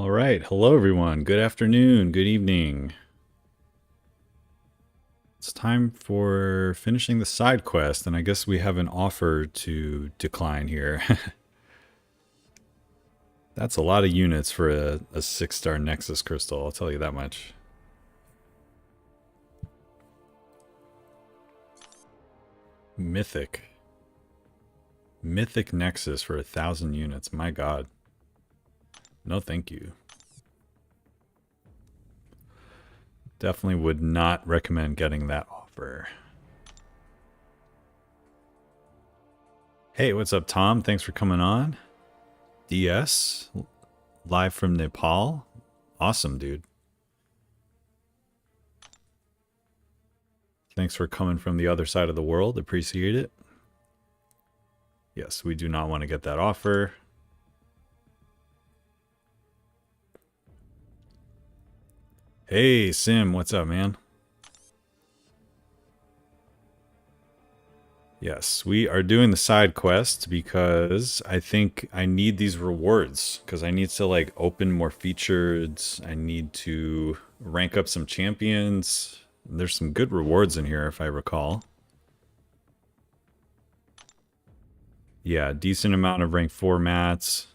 All right. Hello, everyone. Good afternoon. Good evening. It's time for finishing the side quest, and I guess we have an offer to decline here. That's a lot of units for a 6-star Nexus crystal, I'll tell you that much. Mythic. Mythic Nexus for 1,000 units. My god. No, thank you. Definitely would not recommend getting that offer. Hey, what's up, Tom? Thanks for coming on. DS, live from Nepal. Awesome, dude. Thanks for coming from the other side of the world. Appreciate it. Yes, we do not want to get that offer. Hey, Sim, what's up, man? Yes, we are doing the side quest because I think I need these rewards because I need to like open more features. I need to rank up some champions. There's some good rewards in here if I recall. Yeah, decent amount of rank 4 mats.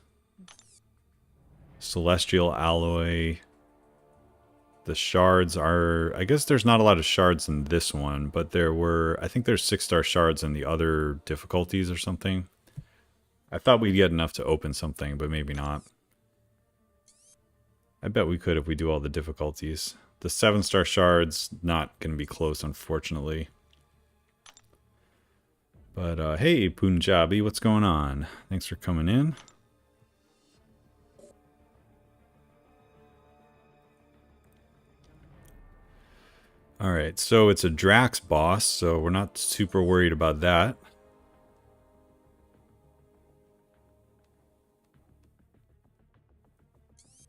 Celestial alloy. The shards are... I guess there's not a lot of shards in this one, but there were... I think there's 6-star shards in the other difficulties or something. I thought we'd get enough to open something, but maybe not. I bet we could if we do all the difficulties. The 7-star shards, not going to be close, unfortunately. But, hey, Punjabi, what's going on? Thanks for coming in. Alright, so it's a Drax boss, so we're not super worried about that.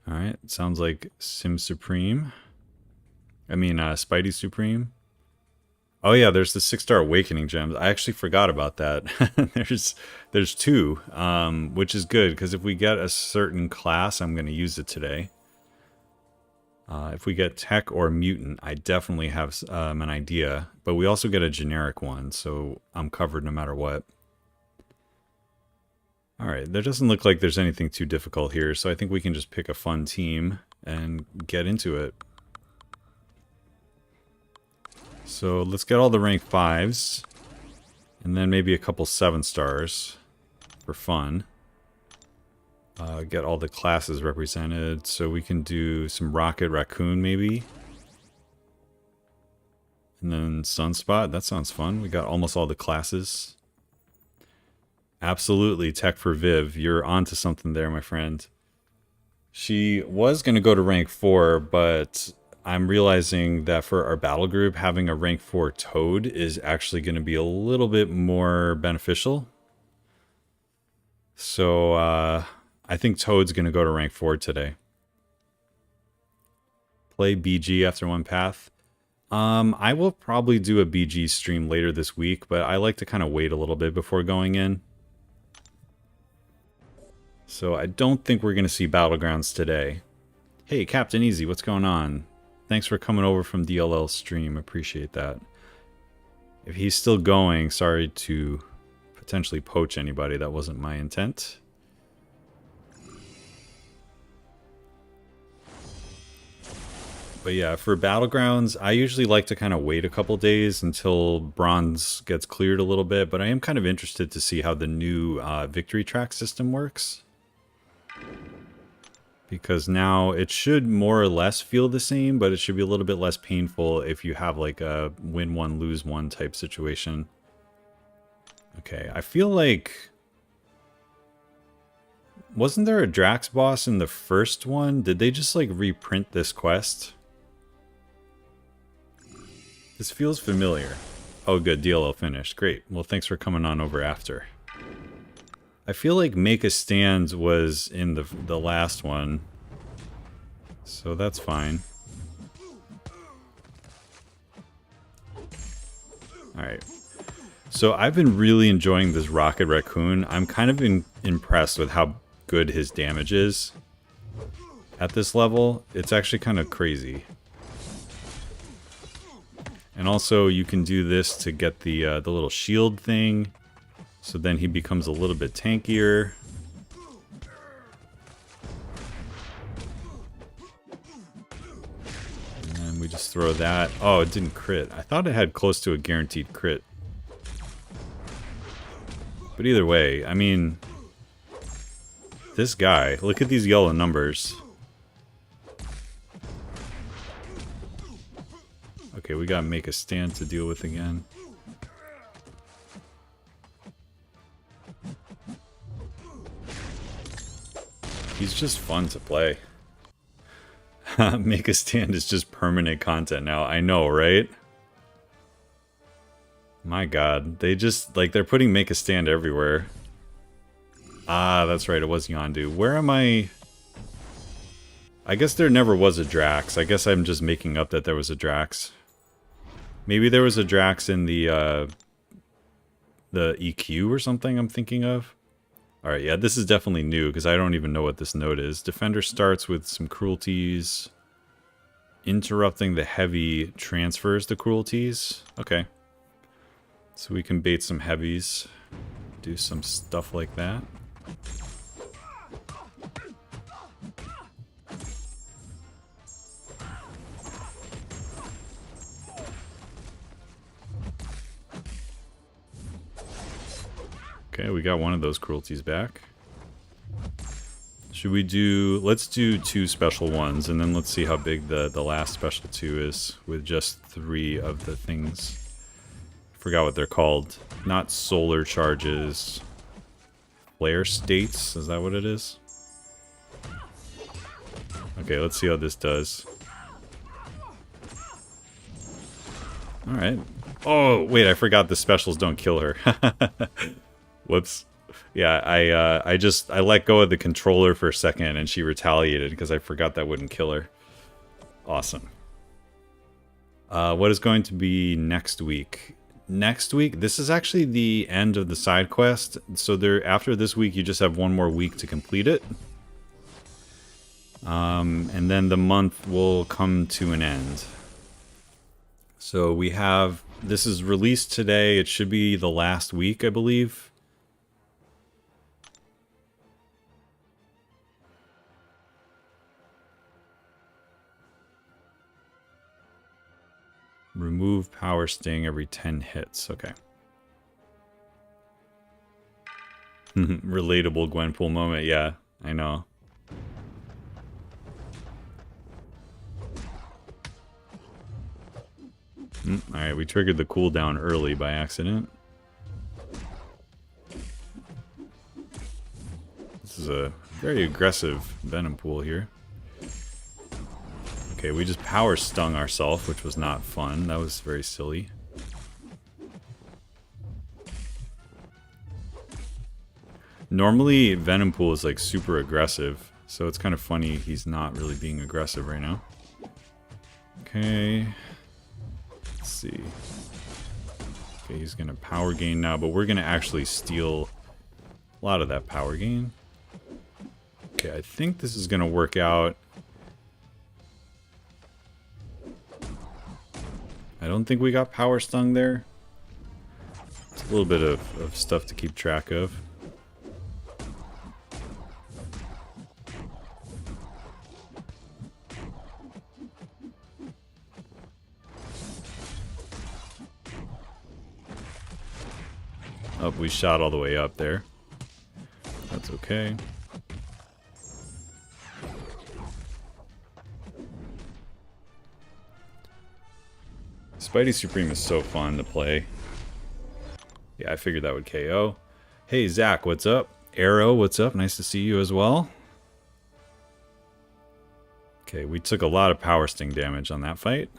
Alright, sounds like Sim Supreme. I mean, Spidey Supreme. Oh yeah, there's the 6-star Awakening gems. I actually forgot about that. there's 2, which is good, because if we get a certain class, I'm going to use it today. If we get Tech or Mutant, I definitely have an idea. But we also get a generic one, so I'm covered no matter what. Alright, there doesn't look like there's anything too difficult here, so I think we can just pick a fun team and get into it. So let's get all the rank 5s, and then maybe a couple 7-stars for fun. Get all the classes represented, so we can do some Rocket Raccoon maybe. And then Sunspot, that sounds fun. We got almost all the classes. Absolutely, Tech for Viv, you're onto something there, my friend. She was going to go to rank 4, but I'm realizing that for our battle group, having a rank 4 Toad is actually going to be a little bit more beneficial. So, I think Toad's going to go to rank 4 today. Play BG after one path. I will probably do a BG stream later this week, but I like to kind of wait a little bit before going in. So I don't think we're going to see Battlegrounds today. Hey, Captain Easy, what's going on? Thanks for coming over from DLL stream. Appreciate that. If he's still going, sorry to potentially poach anybody. That wasn't my intent. But yeah, for Battlegrounds, I usually like to kind of wait a couple days until Bronze gets cleared a little bit, but I am kind of interested to see how the new victory track system works. Because now it should more or less feel the same, but it should be a little bit less painful if you have like a win one, lose one type situation. Okay, I feel like... Wasn't there a Drax boss in the first one? Did they just like reprint this quest? This feels familiar. Oh good, DLL finished. Great. Well, thanks for coming on over after. I feel like Make a Stand was in the last one. So that's fine. Alright. So I've been really enjoying this Rocket Raccoon. I'm kind of impressed with how good his damage is. at this level, it's actually kind of crazy. And also, you can do this to get the little shield thing, so then he becomes a little bit tankier. And then we just throw that. Oh, it didn't crit. I thought it had close to a guaranteed crit. But either way, I mean, this guy, look at these yellow numbers. Okay, we gotta make a stand to deal with again. He's just fun to play. Make a stand is just permanent content now. I know, right? My god. They just, like, they're putting make a stand everywhere. Ah, that's right. It was Yondu. Where am I? I guess there never was a Drax. I guess I'm just making up that there was a Drax. Maybe there was a Drax in the EQ or something I'm thinking of. Alright, yeah, this is definitely new, because I don't even know what this node is. Defender starts with some cruelties. Interrupting the heavy transfers the cruelties. Okay. So we can bait some heavies. Do some stuff like that. Okay, we got one of those cruelties back. Should we do... Let's do 2 special ones, and then let's see how big the last special 2 is with just 3 of the things. Forgot what they're called. Not solar charges. Flare states? Is that what it is? Okay, let's see how this does. Alright. Oh, wait, I forgot the specials don't kill her. Whoops. Yeah, I let go of the controller for a second and she retaliated because I forgot that wouldn't kill her. Awesome. What is going to be next week? Next week, this is actually the end of the side quest. So after this week, you just have one more week to complete it. And then the month will come to an end. So we have, this is released today. It should be the last week, I believe. Remove power sting every 10 hits. Okay. Relatable Gwenpool moment. Yeah, I know. Alright, we triggered the cooldown early by accident. This is a very aggressive Venom pool here. Okay, we just power stung ourselves, which was not fun. That was very silly. Normally, Venom Pool is like super aggressive, so it's kind of funny he's not really being aggressive right now. Okay. Let's see. Okay, he's gonna power gain now, but we're gonna actually steal a lot of that power gain. Okay, I think this is gonna work out. I don't think we got power stung there. It's a little bit of stuff to keep track of. Oh, we shot all the way up there. That's okay. Spidey Supreme is so fun to play. Yeah, I figured that would KO. Hey, Zach, what's up? Arrow, what's up? Nice to see you as well. Okay, we took a lot of power sting damage on that fight.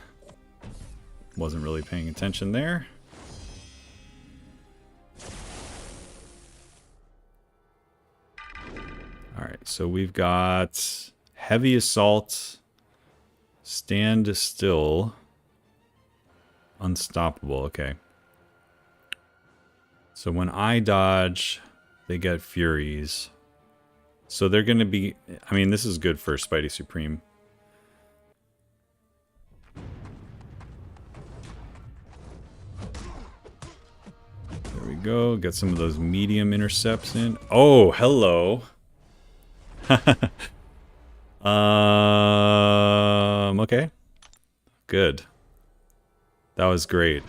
Wasn't really paying attention there. Alright, so we've got Heavy Assault, Stand Still, Unstoppable, okay. So when I dodge, they get Furies. So they're going to be... I mean, this is good for Spidey Supreme. There we go. Get some of those medium intercepts in. Oh, hello. Okay. Good. That was great.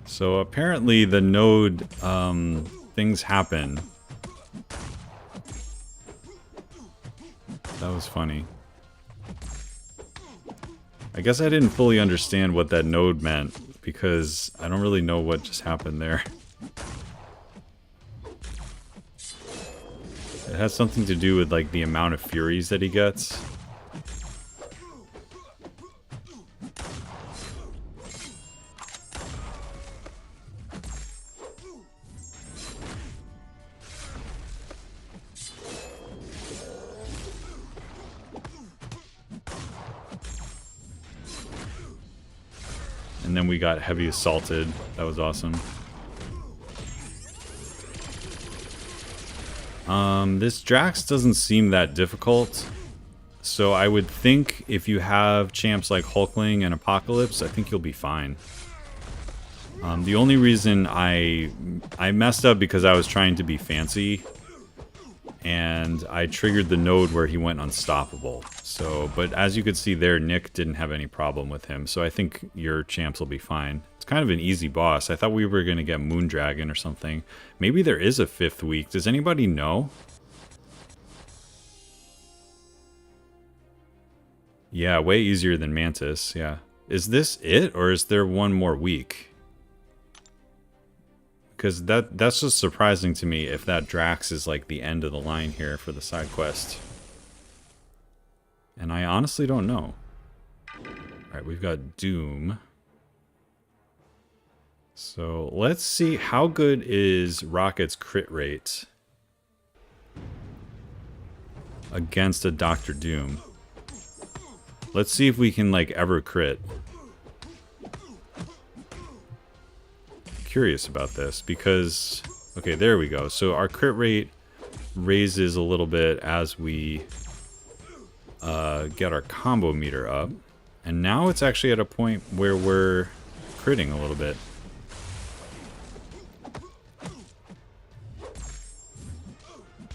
So apparently the node, things happen. That was funny. I guess I didn't fully understand what that node meant, because I don't really know what just happened there. It has something to do with, like, the amount of Furies that he gets. And then we got heavy assaulted. That was awesome. This Drax doesn't seem that difficult. So I would think if you have champs like Hulkling and Apocalypse, I think you'll be fine. The only reason I messed up because I was trying to be fancy. And I triggered the node where he went unstoppable. So, but as you could see there, Nick didn't have any problem with him. So I think your champs will be fine. It's kind of an easy boss. I thought we were going to get Moondragon or something. Maybe there is a 5th week. Does anybody know? Yeah, way easier than Mantis. Yeah. Is this it? Or is there one more week? Because that's just surprising to me if that Drax is like the end of the line here for the side quest. And I honestly don't know. Alright, we've got Doom. So let's see, how good is Rocket's crit rate against a Dr. Doom? Let's see if we can like ever crit. Curious about this because okay, there we go. So our crit rate raises a little bit as we get our combo meter up, and now it's actually at a point where we're critting a little bit.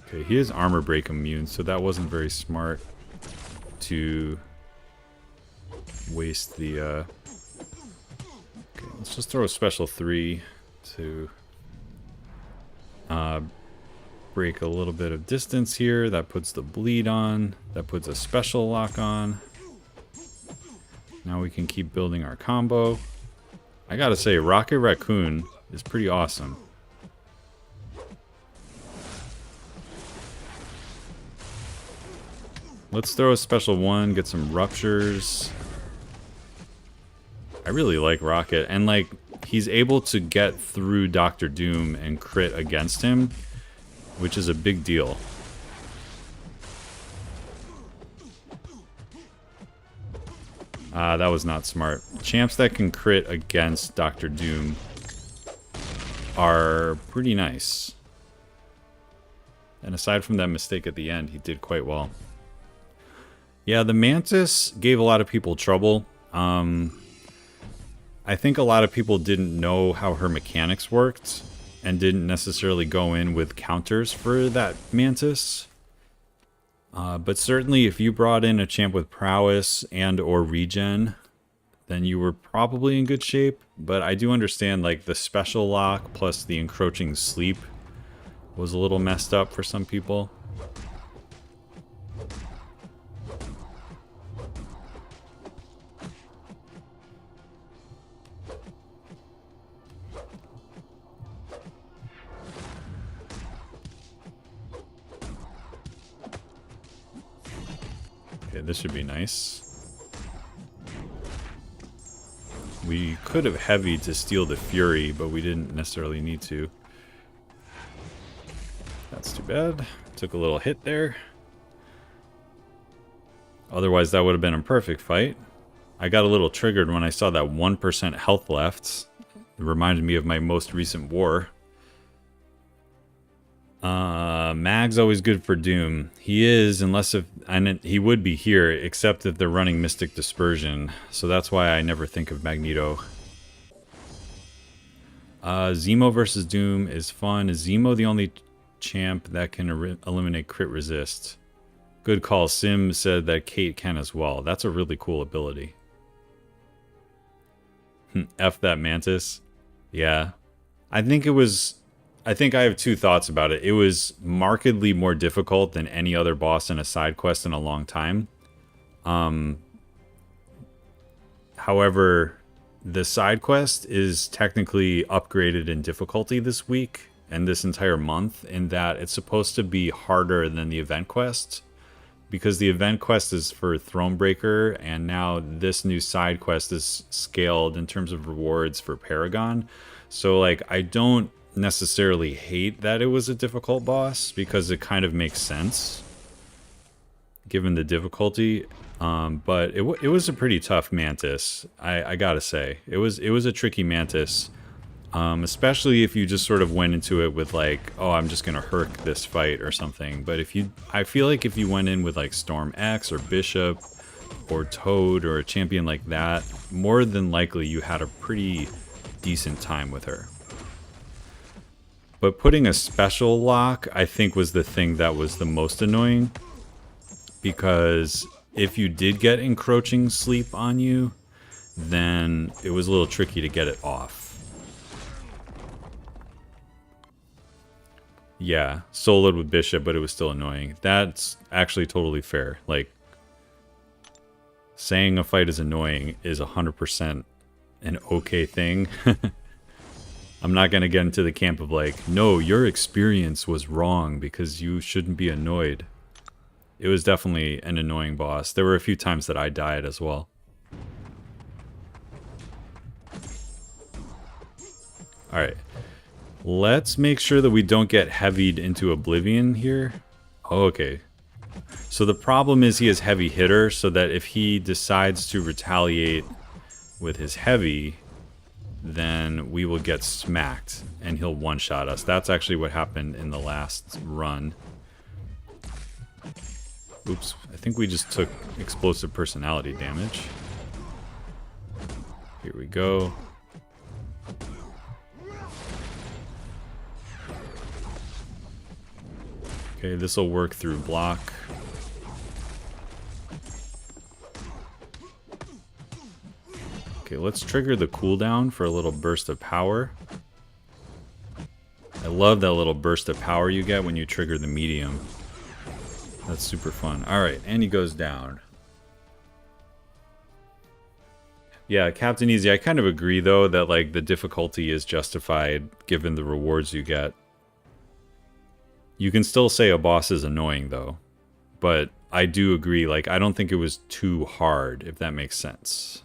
Okay, he is armor break immune, so that wasn't very smart to waste the okay, let's just throw a special 3 to break a little bit of distance here. That puts the bleed on. That puts a special lock on. Now we can keep building our combo. I gotta say, Rocket Raccoon is pretty awesome. Let's throw a special 1, get some ruptures. I really like Rocket, and like he's able to get through Dr. Doom and crit against him, which is a big deal. That was not smart. Champs that can crit against Dr. Doom are pretty nice. And aside from that mistake at the end, he did quite well. Yeah, the Mantis gave a lot of people trouble. I think a lot of people didn't know how her mechanics worked and didn't necessarily go in with counters for that Mantis. But certainly if you brought in a champ with prowess and or regen, then you were probably in good shape. But I do understand like the special lock plus the encroaching sleep was a little messed up for some people. Okay, this should be nice. We could have heavied to steal the Fury, but we didn't necessarily need to. That's too bad. Took a little hit there. Otherwise, that would have been a perfect fight. I got a little triggered when I saw that 1% health left. It reminded me of my most recent war. Mag's always good for Doom. He is, unless if and he would be here, except if they're running Mystic Dispersion. So that's why I never think of Magneto. Zemo versus Doom is fun. Is Zemo the only champ that can eliminate crit resist? Good call. Sim said that Kate can as well. That's a really cool ability. F that Mantis. Yeah. I think I have two thoughts about it. It was markedly more difficult than any other boss in a side quest in a long time. However, the side quest is technically upgraded in difficulty this week and this entire month, in that it's supposed to be harder than the event quest, because the event quest is for Thronebreaker, and now this new side quest is scaled in terms of rewards for Paragon. So like, I don't necessarily hate that it was a difficult boss, because it kind of makes sense given the difficulty. But it was a pretty tough Mantis. I gotta say, it was a tricky Mantis, especially if you just sort of went into it with like, oh, I'm just gonna herc this fight or something. But I feel like if you went in with like Storm X or Bishop or Toad or a champion like that, more than likely you had a pretty decent time with her. But putting a special lock, I think, was the thing that was the most annoying, because if you did get encroaching sleep on you, then it was a little tricky to get it off. Yeah, soloed with Bishop, but it was still annoying. That's actually totally fair. Like, saying a fight is annoying is 100% an okay thing. I'm not going to get into the camp of like, no, your experience was wrong because you shouldn't be annoyed. It was definitely an annoying boss. There were a few times that I died as well. Alright. Let's make sure that we don't get heavied into oblivion here. Oh, okay. So the problem is he has heavy hitter, so that if he decides to retaliate with his heavy, then we will get smacked and he'll one-shot us. That's actually what happened in the last run. Oops, I think we just took explosive personality damage. Here we go. Okay, this will work through block. Okay, let's trigger the cooldown for a little burst of power. I love that little burst of power you get when you trigger the medium. That's super fun. Alright, and he goes down. Yeah, Captain Easy, I kind of agree though that like the difficulty is justified given the rewards you get. You can still say a boss is annoying though, but I do agree, like I don't think it was too hard, if that makes sense.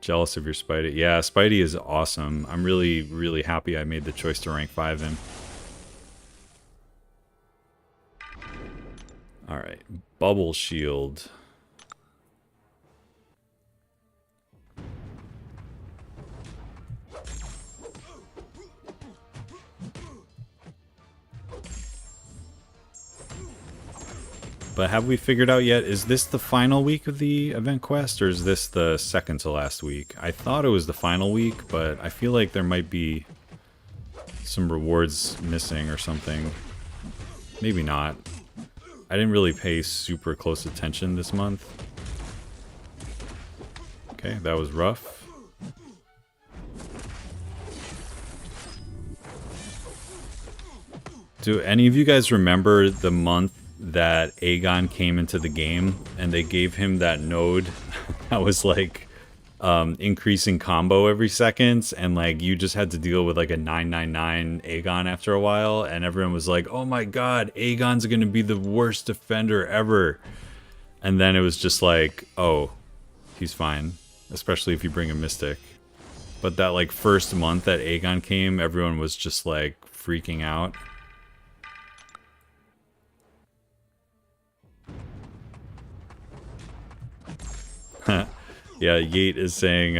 Jealous of your Spidey. Yeah, Spidey is awesome. I'm really, really happy I made the choice to rank 5 him. Alright, Bubble Shield. But have we figured out yet, is this the final week of the event quest, or is this the second to last week? I thought it was the final week, but I feel like there might be some rewards missing or something. Maybe not. I didn't really pay super close attention this month. Okay, that was rough. Do any of you guys remember the month that Aegon came into the game and they gave him that node that was like increasing combo every second, and like you just had to deal with like a 999 Aegon after a while, and everyone was like, oh my god, Aegon's gonna be the worst defender ever. And then it was just like, oh, he's fine, especially if you bring a Mystic. But that like first month that Aegon came, everyone was just like freaking out. Yeah, Yate is saying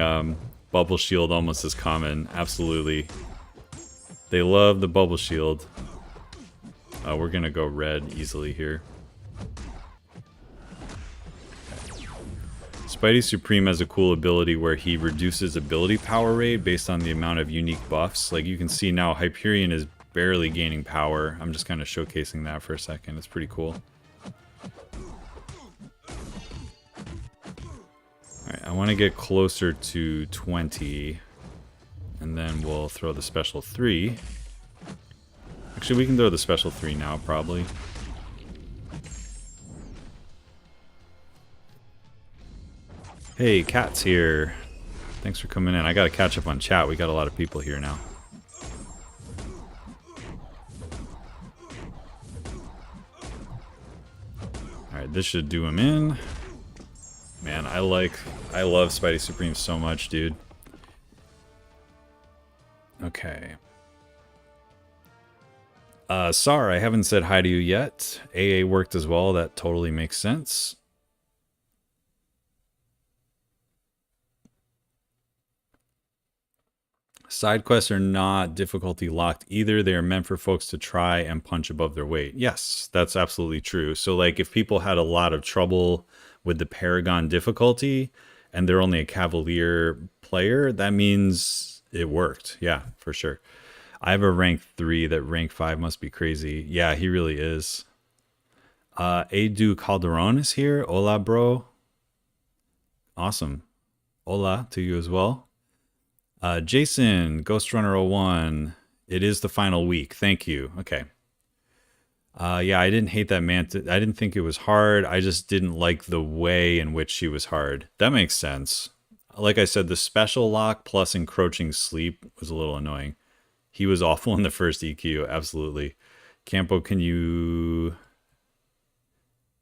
Bubble Shield almost as common. Absolutely. They love the bubble shield. We're gonna go red easily here. Spidey Supreme has a cool ability where he reduces ability power rate based on the amount of unique buffs. Like you can see now, Hyperion is barely gaining power. I'm just kind of showcasing that for a second. It's pretty cool. Alright, I want to get closer to 20. And then we'll throw the special 3. Actually, we can throw the special 3 now, probably. Hey, Cat's here. Thanks for coming in. I gotta catch up on chat. We got a lot of people here now. Alright, this should do him in. Man, I love Spidey Supreme so much, dude. Okay. Sar, I haven't said hi to you yet. AA worked as well. That totally makes sense. Side quests are not difficulty locked either. They are meant for folks to try and punch above their weight. Yes, that's absolutely true. So like if people had a lot of trouble with the Paragon difficulty and they're only a Cavalier player, that means it worked. Yeah, for sure. I have a rank 3. That rank 5 must be crazy. Yeah, he really is. Edu Calderon is here. Hola, bro. Awesome. Hola to you as well. Jason, Ghost Runner 01. It is the final week. Thank you. Okay. Yeah, I didn't hate that Mantis. I didn't think it was hard. I just didn't like the way in which she was hard. That makes sense. Like I said, the special lock plus encroaching sleep was a little annoying. He was awful in the first EQ. Absolutely. Campo, can you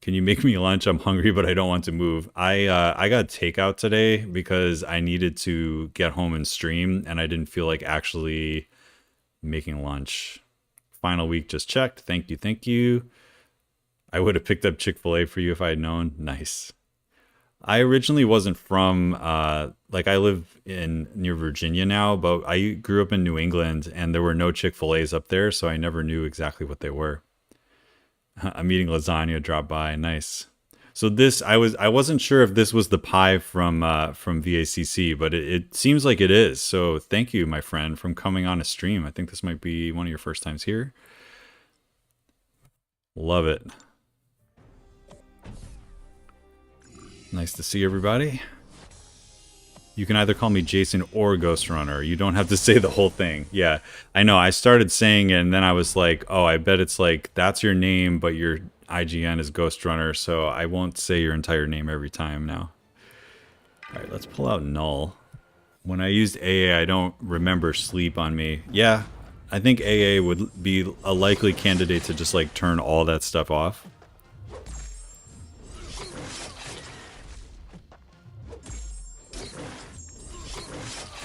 make me lunch? I'm hungry, but I don't want to move. I got takeout today because I needed to get home and stream, and I didn't feel like actually making lunch. Final week just checked. Thank you, thank you. I would have picked up Chick-fil-A for you if I had known. Nice. I originally wasn't from, like I live near Virginia now, but I grew up in New England, and there were no Chick-fil-A's up there, so I never knew exactly what they were. I'm eating lasagna. Drop by. Nice. So this, I wasn't sure if this was the pie from VACC, but it seems like it is. So thank you, my friend, from coming on a stream. I think this might be one of your first times here. Love it. Nice to see everybody. You can either call me Jason or Ghost Runner. You don't have to say the whole thing. Yeah, I know. I started saying it, and then I was like, oh, I bet it's like, that's your name, but your IGN is Ghost Runner, so I won't say your entire name every time now. All right, let's pull out Null. When I used AA, I don't remember sleep on me. Yeah, I think AA would be a likely candidate to just like turn all that stuff off.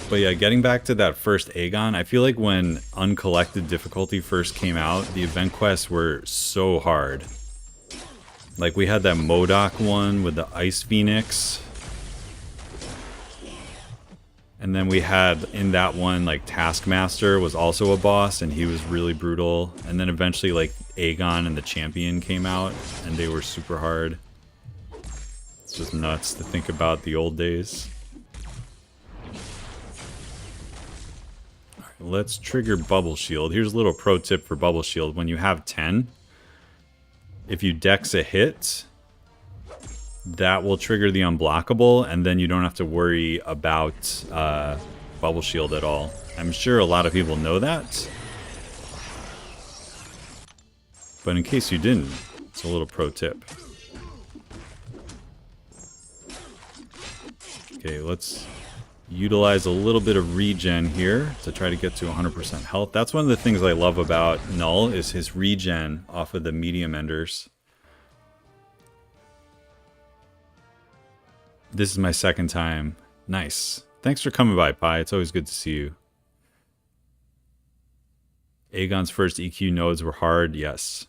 But yeah, getting back to that first Aegon, I feel like when Uncollected difficulty first came out, the event quests were so hard. Like we had that Murdock one with the Ice Phoenix. And then we had in that one, like Taskmaster was also a boss and he was really brutal. And then eventually like Aegon and the Champion came out and they were super hard. It's just nuts to think about the old days. Let's trigger Bubble Shield. Here's a little pro tip for Bubble Shield. When you have 10, if you dex a hit, that will trigger the unblockable, and then you don't have to worry about Bubble Shield at all. I'm sure a lot of people know that. But in case you didn't, it's a little pro tip. Okay, let's utilize a little bit of regen here to try to get to 100% health. That's one of the things I love about Null is his regen off of the medium enders. This is my second time. Nice. Thanks for coming by, Pi. It's always good to see you. Aegon's first EQ nodes were hard. Yes.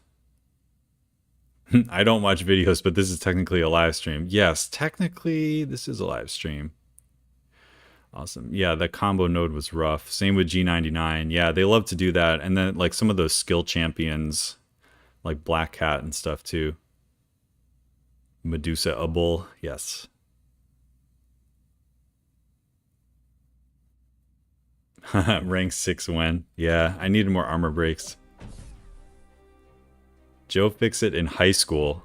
I don't watch videos, but this is technically a live stream. Yes, technically this is a live stream. Awesome. Yeah, that combo node was rough. Same with G99. Yeah, they love to do that. And then like some of those skill champions, like Black Cat and stuff too. Medusa Abul, yes. Rank 6 win. Yeah, I needed more armor breaks. Joe Fixit in high school.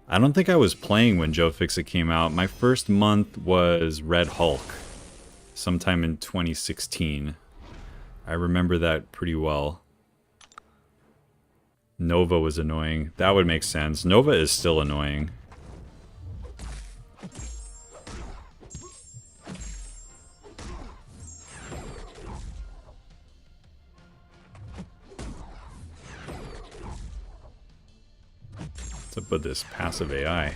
I don't think I was playing when Joe Fixit came out. My first month was Red Hulk, sometime in 2016. I remember that pretty well. Nova was annoying. That would make sense. Nova is still annoying. What's up with this passive AI?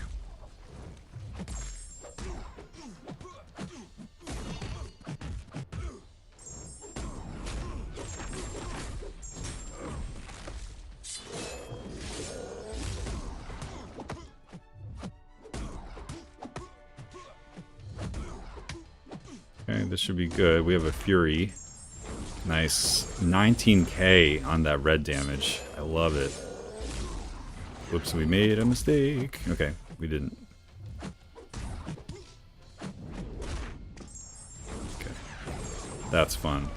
Okay, this should be good. We have a Fury. Nice. 19k on that red damage. I love it. Whoops, we made a mistake. Okay, we didn't. Okay. That's fun.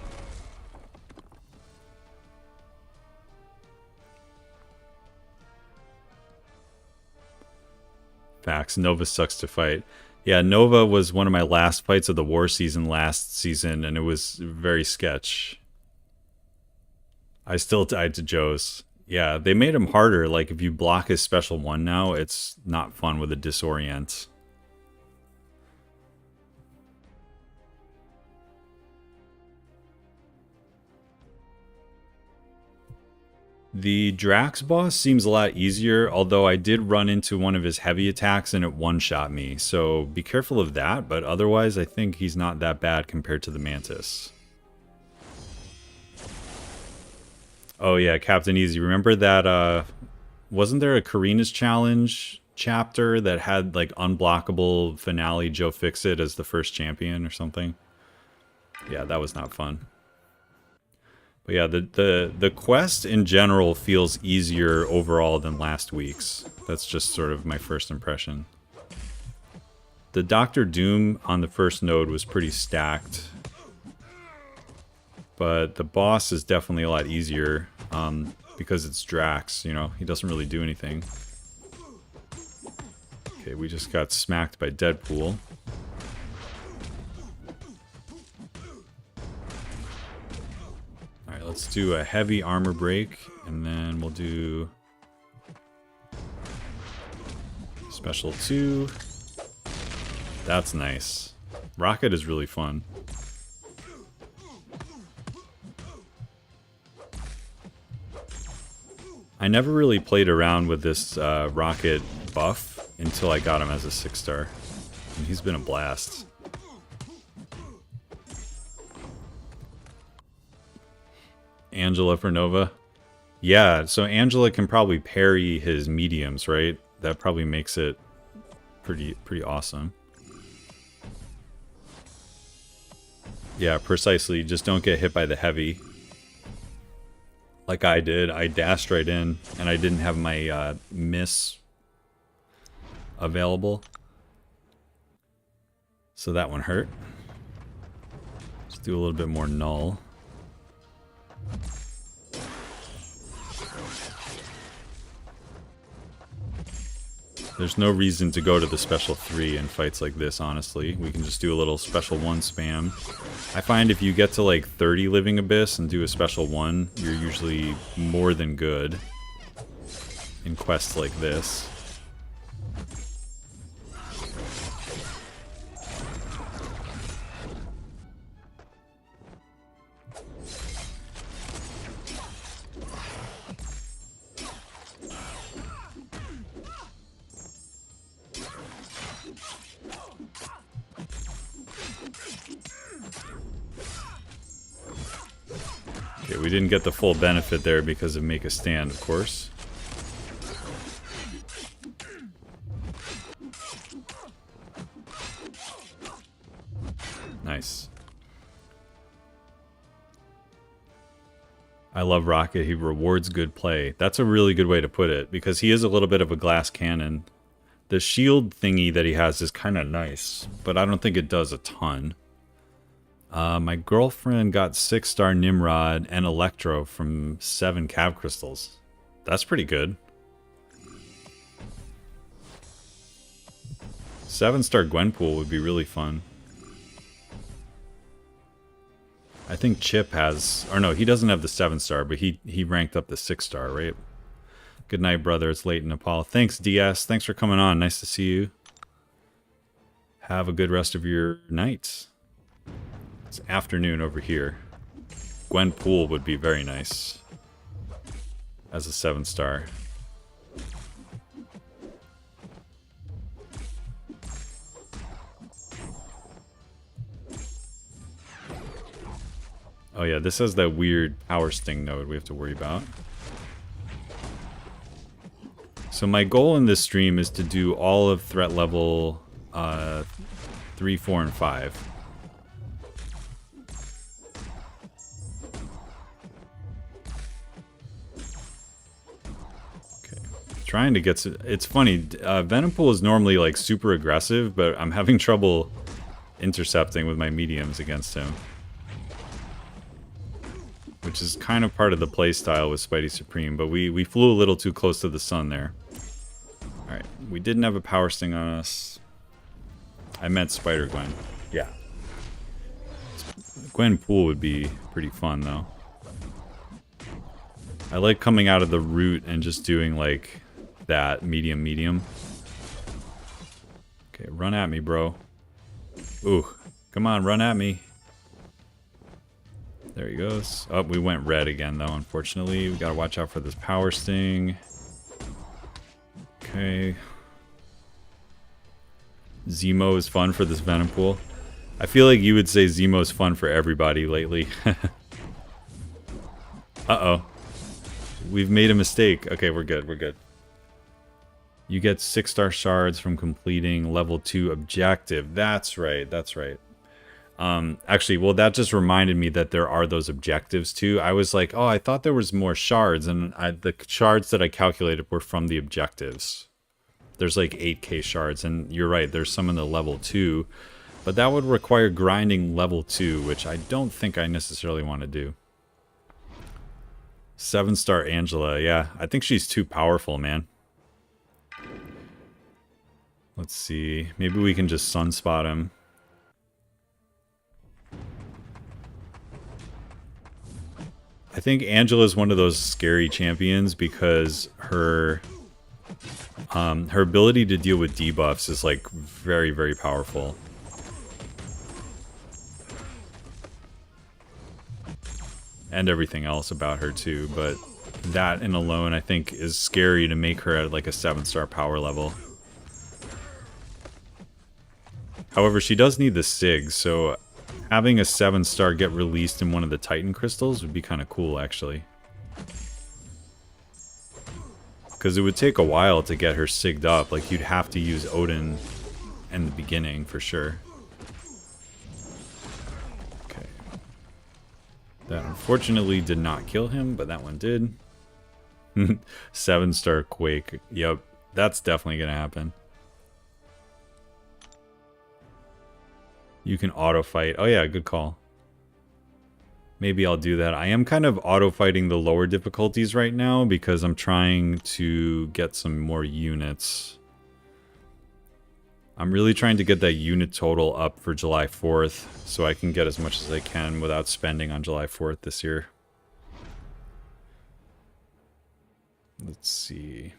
Facts. Nova sucks to fight. Yeah, Nova was one of my last fights of the war season last season, and it was very sketch. I still died to Joe's. Yeah, they made him harder. Like, if you block his special one now, it's not fun with a disorient. The Drax boss seems a lot easier, although I did run into one of his heavy attacks and it one-shot me. So be careful of that, but otherwise I think he's not that bad compared to the Mantis. Oh yeah, Captain Easy. Remember that, wasn't there a Karina's Challenge chapter that had like unblockable finale Joe Fixit as the first champion or something? Yeah, that was not fun. But yeah, the quest in general feels easier overall than last week's. That's just sort of my first impression. The Doctor Doom on the first node was pretty stacked. But the boss is definitely a lot easier because it's Drax, you know? He doesn't really do anything. Okay, we just got smacked by Deadpool. Let's do a heavy armor break, and then we'll do special 2. That's nice. Rocket is really fun. I never really played around with this Rocket buff until I got him as a 6-star. And he's been a blast. Angela for Nova. Yeah, so Angela can probably parry his mediums, right? That probably makes it pretty awesome. Yeah, precisely. Just don't get hit by the heavy. Like I did. I dashed right in, and I didn't have my miss available. So that one hurt. Let's do a little bit more null. There's no reason to go to the special 3 in fights like this, honestly. We can just do a little special 1 spam. I find if you get to like 30 Living Abyss and do a special 1, you're usually more than good in quests like this. Okay, we didn't get the full benefit there because of Make a Stand, of course. Nice. I love Rocket. He rewards good play. That's a really good way to put it, because he is a little bit of a glass cannon. The shield thingy that he has is kind of nice, but I don't think it does a ton. My girlfriend got 6-star Nimrod and Electro from 7 Cav Crystals. That's pretty good. 7-star Gwenpool would be really fun. I think Chip has... Or no, he doesn't have the 7-star, but he ranked up the 6-star, right? Good night, brother. It's late in Nepal. Thanks, DS. Thanks for coming on. Nice to see you. Have a good rest of your night. It's afternoon over here. Gwenpool would be very nice as a 7-star. Oh yeah, this has that weird power sting node we have to worry about. So my goal in this stream is to do all of threat level 3, 4, and 5. Okay, trying to get... It's funny, Venompool is normally like super aggressive, but I'm having trouble intercepting with my mediums against him. Which is kind of part of the playstyle with Spidey Supreme, but we flew a little too close to the sun there. Alright, we didn't have a power sting on us. I meant Spider-Gwen. Yeah. Gwenpool would be pretty fun, though. I like coming out of the root and just doing, like, that medium. Okay, run at me, bro. Ooh, come on, run at me. There he goes. Oh, we went red again, though, unfortunately. We gotta watch out for this power sting. Okay. Zemo is fun for this Venompool. I feel like you would say Zemo's fun for everybody lately. Uh-oh. We've made a mistake. Okay, we're good. You get 6-star shards from completing level 2 objective. That's right. Actually, well, that just reminded me that there are those objectives too. I was like, oh, I thought there was more shards, and the shards that I calculated were from the objectives. There's like 8k shards, and you're right, there's some in the level 2, but that would require grinding level 2, which I don't think I necessarily want to do. 7-star Angela, yeah, I think she's too powerful, man. Let's see, maybe we can just sunspot him. I think Angela's one of those scary champions because her ability to deal with debuffs is like very, very powerful. And everything else about her too, but that in alone I think is scary to make her at like a 7-star power level. However, she does need the SIG, so having a 7-star get released in one of the Titan crystals would be kind of cool, actually. Because it would take a while to get her SIG'd up. Like, you'd have to use Odin in the beginning, for sure. Okay. That unfortunately did not kill him, but that one did. 7-star Quake. Yep, that's definitely going to happen. You can auto-fight. Oh yeah, good call. Maybe I'll do that. I am kind of auto-fighting the lower difficulties right now because I'm trying to get some more units. I'm really trying to get that unit total up for July 4th so I can get as much as I can without spending on July 4th this year. Let's see.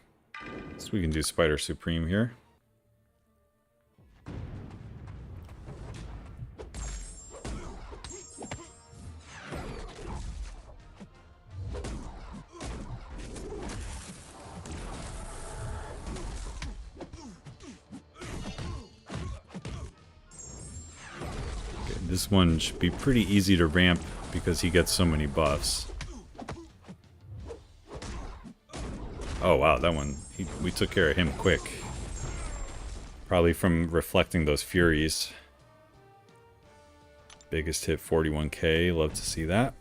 So we can do Spider Supreme here. This one should be pretty easy to ramp because he gets so many buffs. Oh wow, that one, we took care of him quick. Probably from reflecting those Furies. Biggest hit 41k, love to see that.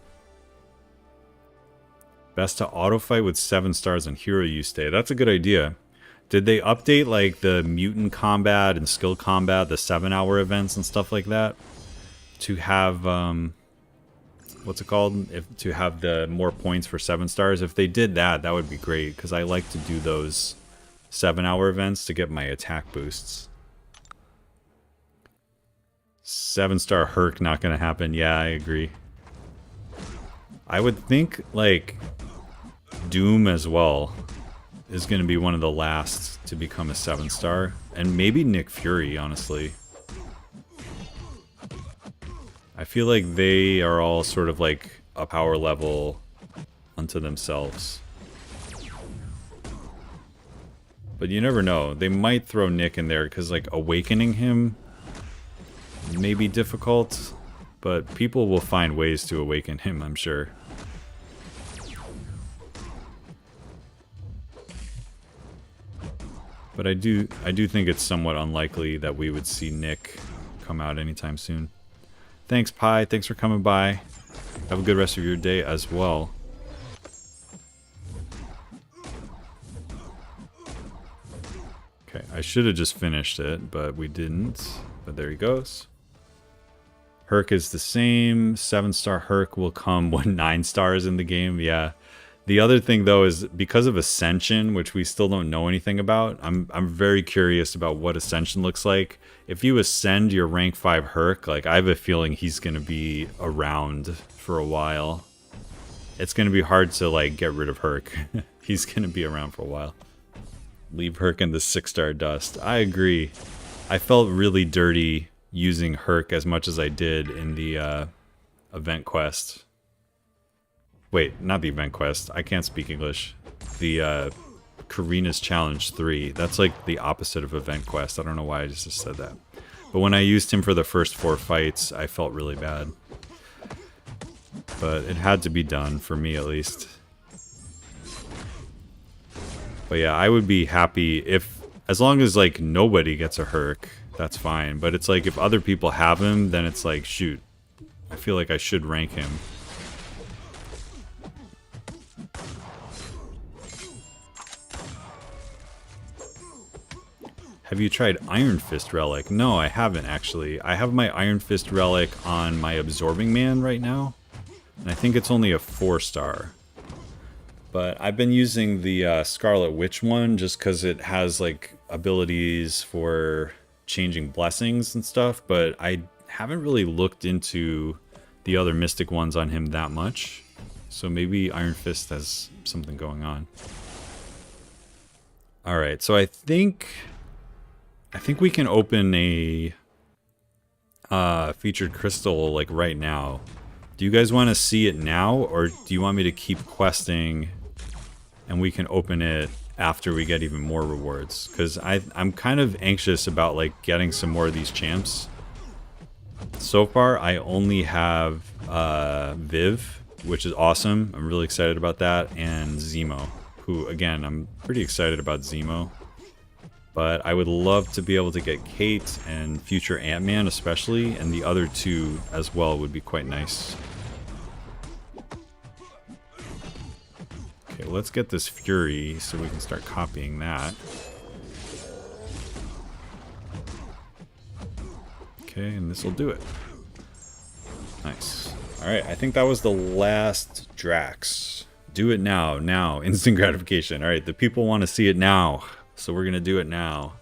Best to auto fight with 7 stars on hero use day. That's a good idea. Did they update like the mutant combat and skill combat, the 7-hour events and stuff like that? To have, what's it called? To have the more points for 7 stars. If they did that, that would be great. Because I like to do those 7-hour events to get my attack boosts. 7-star Herc not going to happen. Yeah, I agree. I would think, like, Doom as well is going to be one of the last to become a 7-star. And maybe Nick Fury, honestly. I feel like they are all sort of like a power level unto themselves. But you never know. They might throw Nick in there because, like, awakening him may be difficult. But people will find ways to awaken him, I'm sure. But I do think it's somewhat unlikely that we would see Nick come out anytime soon. Thanks, Pi. Thanks for coming by. Have a good rest of your day as well. Okay, I should have just finished it, but we didn't. But there he goes. Herc is the same. 7-star Herc will come when 9 stars in the game. Yeah. The other thing, though, is because of Ascension, which we still don't know anything about, I'm very curious about what Ascension looks like. If you ascend your rank 5 Herc, like, I have a feeling he's going to be around for a while. It's going to be hard to, like, get rid of Herc. He's going to be around for a while. Leave Herc in the 6-star dust. I agree. I felt really dirty using Herc as much as I did in the event quest. Wait, not the event quest. I can't speak English. The Karina's Challenge 3. That's like the opposite of event quest. I don't know why I just said that. But when I used him for the first 4 fights, I felt really bad. But it had to be done, for me at least. But yeah, I would be happy if, as long as like nobody gets a Herc, that's fine. But it's like if other people have him, then it's like, shoot, I feel like I should rank him. Have you tried Iron Fist Relic? No, I haven't actually. I have my Iron Fist Relic on my Absorbing Man right now. And I think it's only a 4-star. But I've been using the Scarlet Witch one just because it has like abilities for changing blessings and stuff. But I haven't really looked into the other Mystic ones on him that much. So maybe Iron Fist has something going on. Alright, so I think we can open a featured crystal like right now. Do you guys want to see it now, or do you want me to keep questing and we can open it after we get even more rewards? Because I'm kind of anxious about like getting some more of these champs. So far, I only have Viv, which is awesome. I'm really excited about that, and Zemo, who, again, I'm pretty excited about Zemo. But I would love to be able to get Kate and future Ant-Man especially, and the other 2 as well would be quite nice. Okay, let's get this Fury so we can start copying that. Okay, and this will do it. Nice. Alright, I think that was the last Drax. Do it now, now. Instant gratification. Alright, the people want to see it now. So we're going to do it now.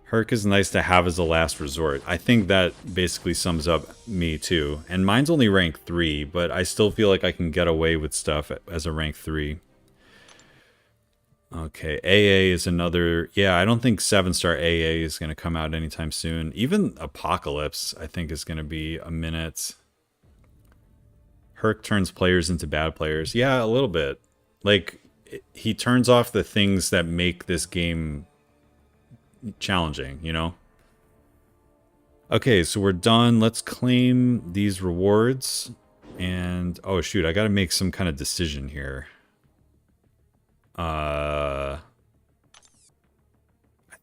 Herc is nice to have as a last resort. I think that basically sums up me too. And mine's only rank 3, but I still feel like I can get away with stuff as a rank 3. Okay, AA is another... Yeah, I don't think 7-star AA is going to come out anytime soon. Even Apocalypse, I think, is going to be a minute. Herc turns players into bad players. Yeah, a little bit. Like, he turns off the things that make this game challenging, you know? Okay, so we're done. Let's claim these rewards. And, oh shoot, I gotta make some kind of decision here. I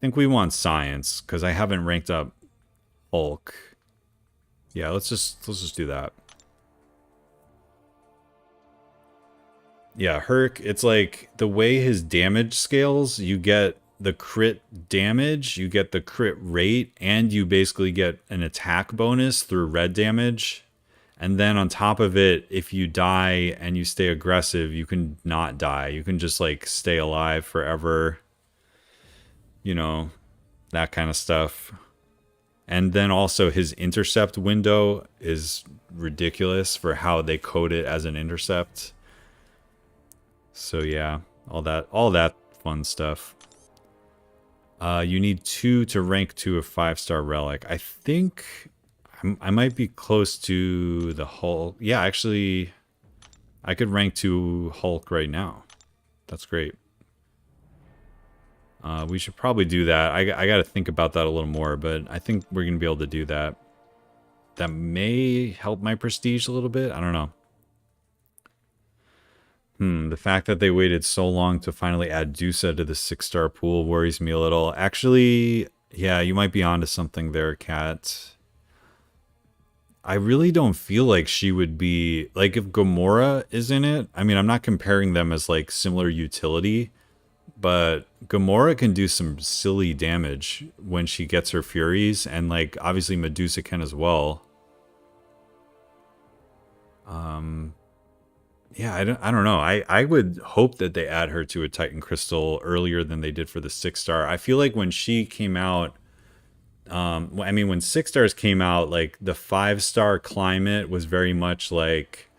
think we want Science, because I haven't ranked up Hulk. Yeah, let's just do that. Yeah, Herc, it's like the way his damage scales, you get the crit damage, you get the crit rate, and you basically get an attack bonus through red damage. And then on top of it, if you die and you stay aggressive, you can not die. You can just like stay alive forever. You know, that kind of stuff. And then also his intercept window is ridiculous for how they code it as an intercept. So yeah, all that fun stuff. You need 2 to rank to a 5-star relic. I think I might be close to the Hulk. Yeah, actually, I could rank to Hulk right now. That's great. We should probably do that. I got to think about that a little more, but I think we're going to be able to do that. That may help my prestige a little bit. I don't know. The fact that they waited so long to finally add Dusa to the 6-star pool worries me a little. Actually, yeah, you might be onto something there, Cat. I really don't feel like she would be... Like, if Gamora is in it... I mean, I'm not comparing them as, like, similar utility, but Gamora can do some silly damage when she gets her Furies, and, like, obviously Medusa can as well. Yeah, I don't know. I would hope that they add her to a Titan Crystal earlier than they did for the 6-star. I feel like when she came out, I mean, when 6 stars came out, like the 5-star climate was very much like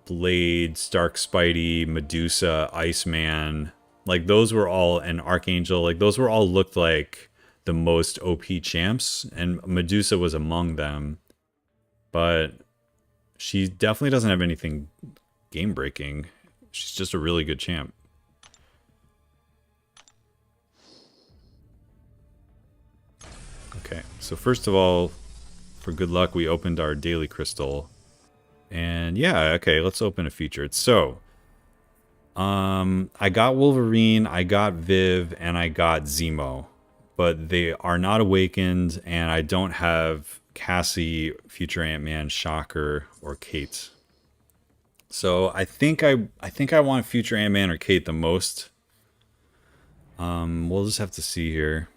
Blade, Stark Spidey, Medusa, Iceman. Like those were all, and Archangel, like those were all looked like the most OP champs, and Medusa was among them. But she definitely doesn't have anything game breaking. She's just a really good champ. Okay, so first of all, for good luck, we opened our daily crystal. And yeah, okay, let's open a featured. So, I got Wolverine, I got Viv, and I got Zemo. But they are not awakened, and I don't have Cassie, Future Ant-Man, Shocker, or Kate. So I think I want Future Ant-Man or Kate the most. We'll just have to see here.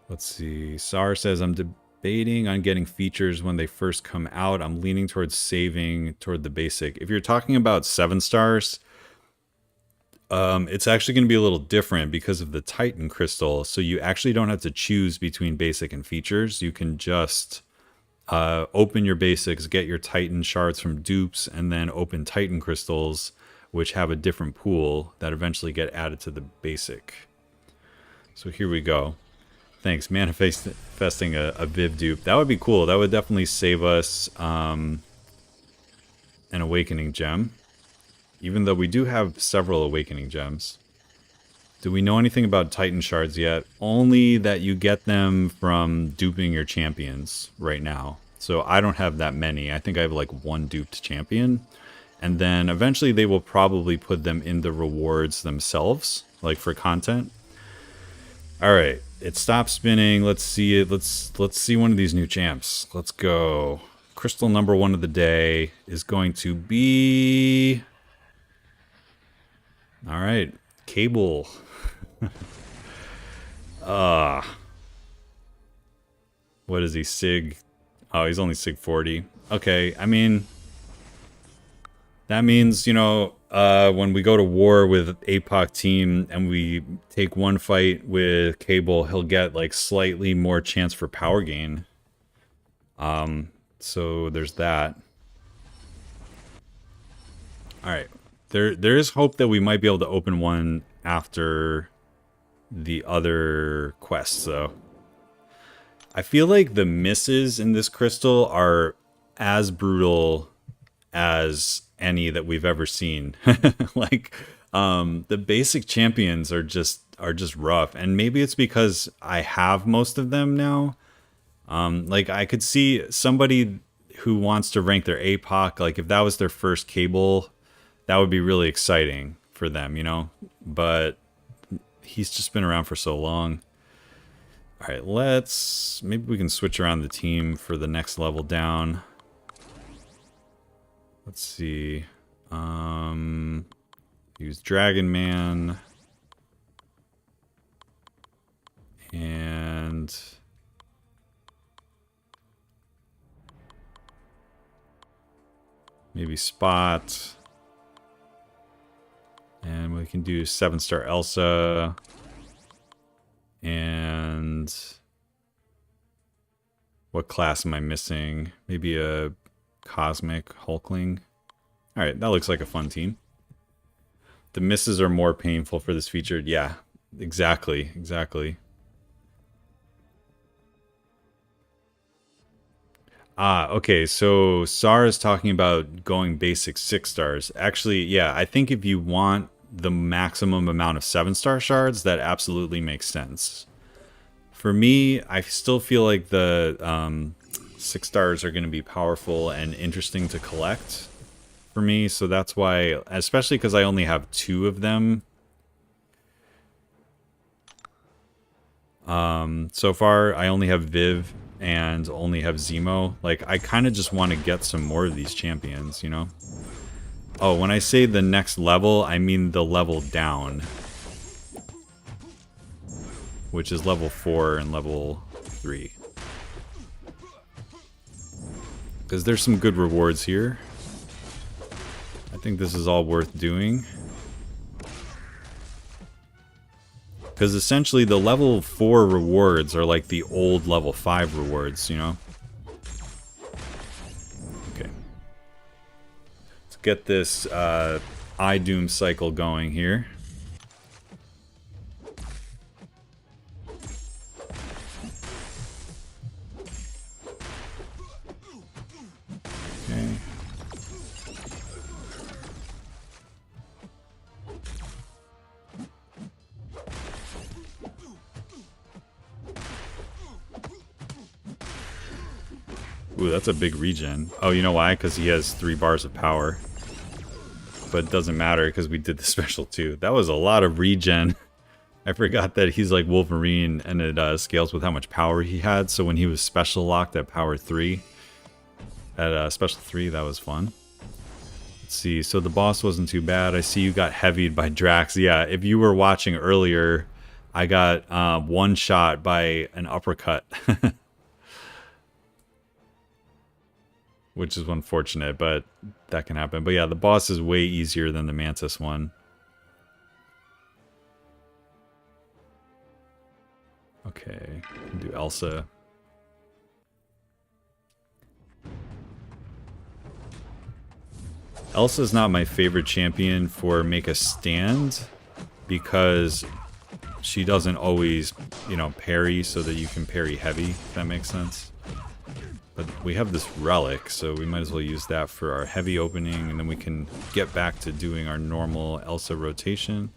Let's see. Sar says, I'm debating on getting features when they first come out. I'm leaning towards saving toward the basic. If you're talking about 7 stars, it's actually going to be a little different because of the Titan Crystal. So you actually don't have to choose between basic and features. You can just open your basics, get your Titan shards from dupes, and then open Titan crystals, which have a different pool that eventually get added to the basic. So here we go. Thanks, manifesting a Viv dupe. That would be cool. That would definitely save us an Awakening Gem. Even though we do have several Awakening Gems. Do we know anything about Titan Shards yet? Only that you get them from duping your champions right now. So I don't have that many. I think I have like 1 duped champion. And then eventually they will probably put them in the rewards themselves, like for content. Alright, it stopped spinning. Let's see it. Let's see one of these new champs. Let's go. Crystal number 1 of the day is going to be... Alright, Cable. What is he, Sig? Oh, he's only Sig 40. Okay, I mean, that means, you know, when we go to war with APOC team and we take one fight with Cable, he'll get like slightly more chance for power gain. So there's that. Alright. There is hope that we might be able to open one after the other quests, though. I feel like the misses in this crystal are as brutal as any that we've ever seen. Like, the basic champions are just rough, and maybe it's because I have most of them now. Like, I could see somebody who wants to rank their APOC, like if that was their first Cable, that would be really exciting for them, you know? But he's just been around for so long. All right, maybe we can switch around the team for the next level down. Let's see. Use Dragon Man. And maybe Spot. And we can do 7-star Elsa. And what class am I missing? Maybe a Cosmic Hulkling. Alright, that looks like a fun team. The misses are more painful for this feature. Yeah, exactly. Okay, so Sar is talking about going basic 6 stars. Actually, yeah, I think if you want the maximum amount of 7-star shards, that absolutely makes sense. For me, I still feel like the 6 stars are going to be powerful and interesting to collect for me, so that's why, especially because I only have 2 of them. So far, I only have Viv and only have Zemo. Like, I kind of just want to get some more of these champions, you know? Oh, when I say the next level, I mean the level down. Which is level 4 and level 3. Because there's some good rewards here. I think this is all worth doing. Because essentially the level 4 rewards are like the old level 5 rewards, you know? Okay. Let's get this Eye Doom cycle going here. Okay. Ooh, that's a big regen. Oh, you know why? Because he has 3 bars of power. But it doesn't matter because we did the special too. That was a lot of regen. I forgot that he's like Wolverine and it scales with how much power he had. So when he was special locked at power 3, at special 3, that was fun. Let's see. So the boss wasn't too bad. I see you got heavied by Drax. Yeah, if you were watching earlier, I got one shot by an uppercut. Which is unfortunate, but that can happen. But yeah, the boss is way easier than the Mantis one. Okay, do Elsa. Elsa's not my favorite champion for make a stand because she doesn't always, you know, parry so that you can parry heavy, if that makes sense. But we have this relic, so we might as well use that for our heavy opening, and then we can get back to doing our normal Elsa rotation.